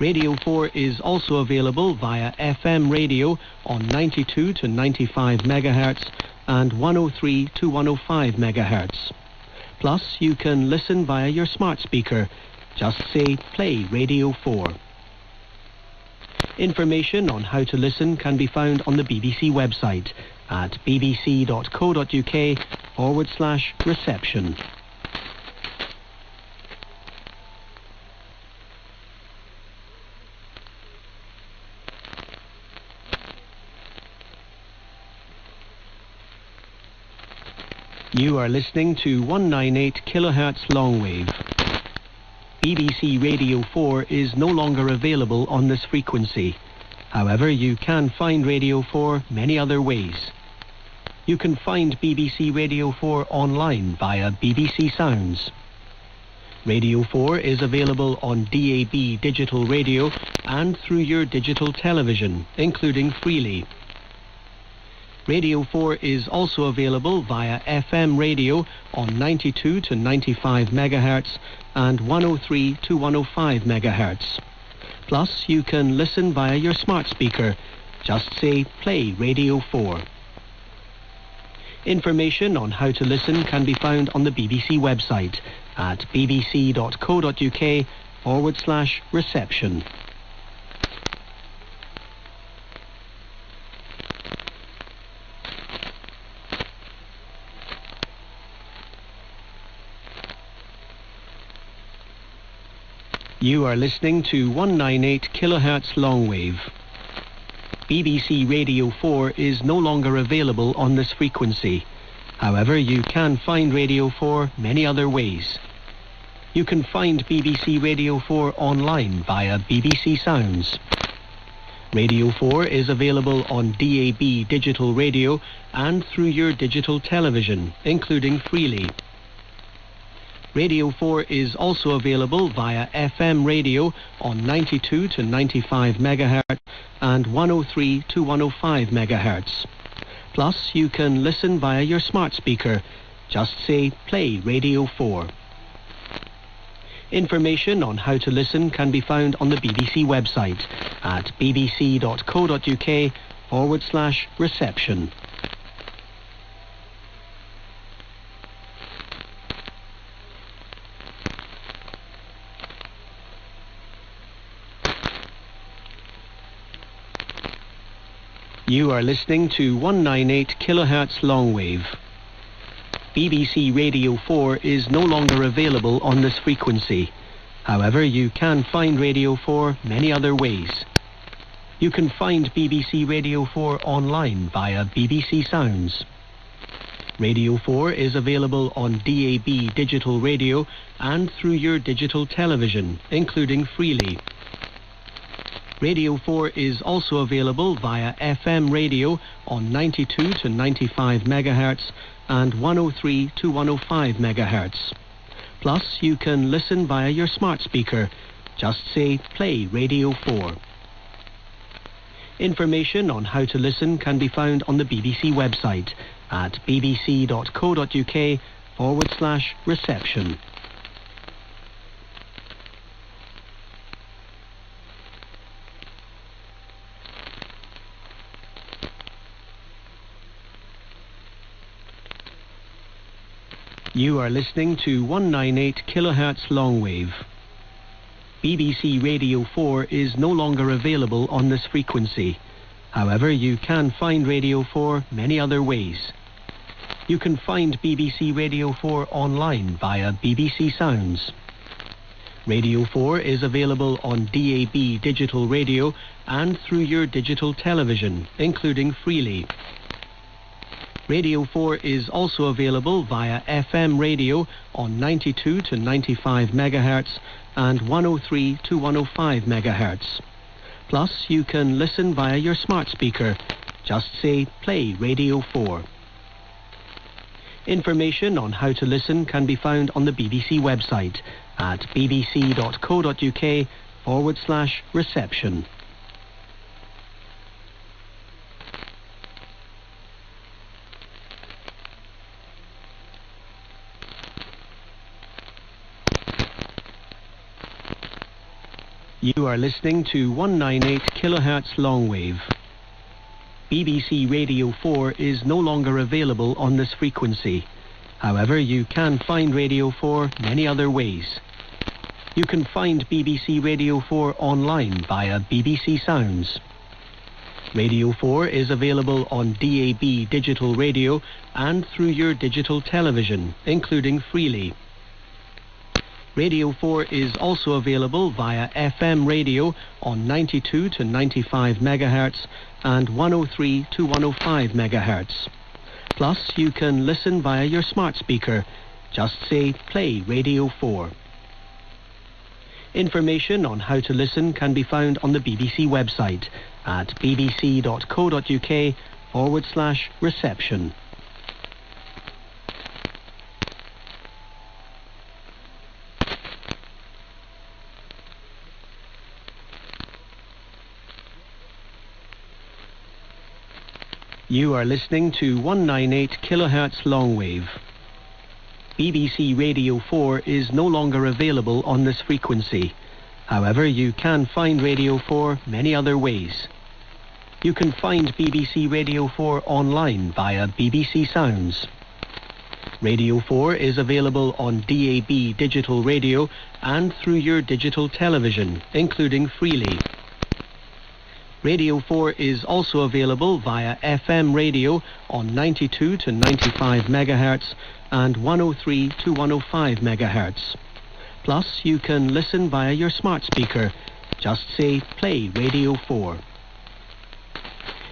Radio 4 is also available via FM radio on 92 to 95 MHz and 103 to 105 MHz. Plus, you can listen via your smart speaker. Just say, play Radio 4. Information on how to listen can be found on the BBC website at bbc.co.uk/reception. You are listening to 198 kHz longwave. BBC Radio 4 is no longer available on this frequency. However, you can find Radio 4 many other ways. You can find BBC Radio 4 online via BBC Sounds. Radio 4 is available on DAB digital radio and through your digital television, including Freely. Radio 4 is also available via FM radio on 92 to 95 MHz and 103 to 105 MHz. Plus, you can listen via your smart speaker. Just say, play Radio 4. Information on how to listen can be found on the BBC website at bbc.co.uk/reception. You are listening to 198 kHz longwave. BBC Radio 4 is no longer available on this frequency. However, you can find Radio 4 many other ways. You can find BBC Radio 4 online via BBC Sounds. Radio 4 is available on DAB digital radio and through your digital television, including Freely. Radio 4 is also available via FM radio on 92 to 95 MHz and 103 to 105 MHz. Plus, you can listen via your smart speaker. Just say, play Radio 4. Information on how to listen can be found on the BBC website at bbc.co.uk/reception. You are listening to 198 kHz longwave. BBC Radio 4 is no longer available on this frequency. However, you can find Radio 4 many other ways. You can find BBC Radio 4 online via BBC Sounds. Radio 4 is available on DAB digital radio and through your digital television, including Freely. Radio 4 is also available via FM radio on 92 to 95 MHz and 103 to 105 MHz. Plus, you can listen via your smart speaker. Just say, play Radio 4. Information on how to listen can be found on the BBC website at bbc.co.uk/reception. You are listening to 198 kHz longwave. BBC Radio 4 is no longer available on this frequency. However, you can find Radio 4 many other ways. You can find BBC Radio 4 online via BBC Sounds. Radio 4 is available on DAB digital radio and through your digital television, including Freely. Radio 4 is also available via FM radio on 92 to 95 MHz and 103 to 105 MHz. Plus, you can listen via your smart speaker. Just say, play Radio 4. Information on how to listen can be found on the BBC website at bbc.co.uk/reception. You are listening to 198 kHz longwave. BBC Radio 4 is no longer available on this frequency. However, you can find Radio 4 many other ways. You can find BBC Radio 4 online via BBC Sounds. Radio 4 is available on DAB digital radio and through your digital television, including Freely. Radio 4 is also available via FM radio on 92 to 95 MHz and 103 to 105 MHz. Plus, you can listen via your smart speaker. Just say, play Radio 4. Information on how to listen can be found on the BBC website at bbc.co.uk/reception. You are listening to 198 kHz longwave. BBC Radio 4 is no longer available on this frequency. However, you can find Radio 4 many other ways. You can find BBC Radio 4 online via BBC Sounds. Radio 4 is available on DAB digital radio and through your digital television, including Freely. Radio 4 is also available via FM radio on 92 to 95 MHz and 103 to 105 MHz. Plus, you can listen via your smart speaker. Just say, play Radio 4.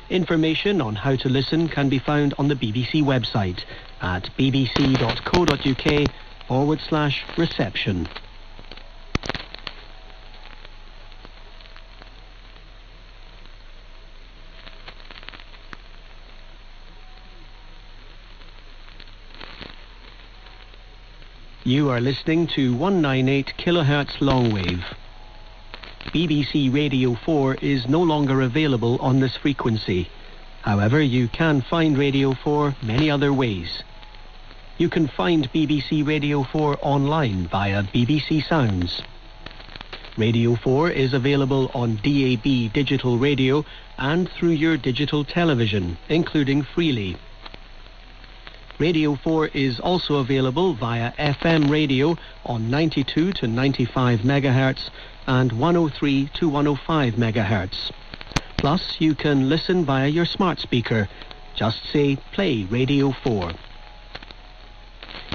Information on how to listen can be found on the BBC website at bbc.co.uk/reception. You are listening to 198 kHz longwave. BBC Radio 4 is no longer available on this frequency. However, you can find Radio 4 many other ways. You can find BBC Radio 4 online via BBC Sounds. Radio 4 is available on DAB digital radio and through your digital television, including Freely. Radio 4 is also available via FM radio on 92 to 95 MHz and 103 to 105 MHz. Plus, you can listen via your smart speaker. Just say, play Radio 4.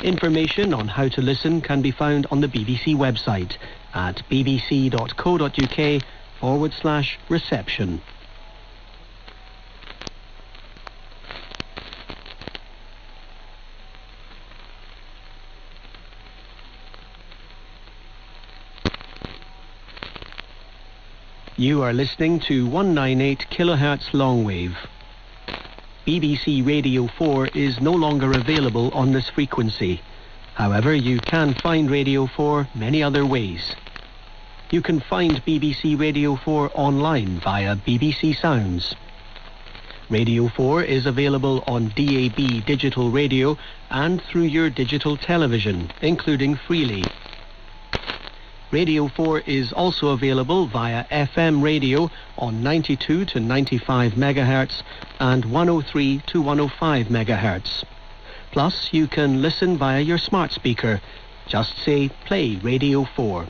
Information on how to listen can be found on the BBC website at bbc.co.uk/reception. You are listening to 198 kHz longwave. BBC Radio 4 is no longer available on this frequency. However, you can find Radio 4 many other ways. You can find BBC Radio 4 online via BBC Sounds. Radio 4 is available on DAB digital radio and through your digital television, including Freely. Radio 4 is also available via FM radio on 92 to 95 MHz and 103 to 105 MHz. Plus, you can listen via your smart speaker. Just say, play Radio 4.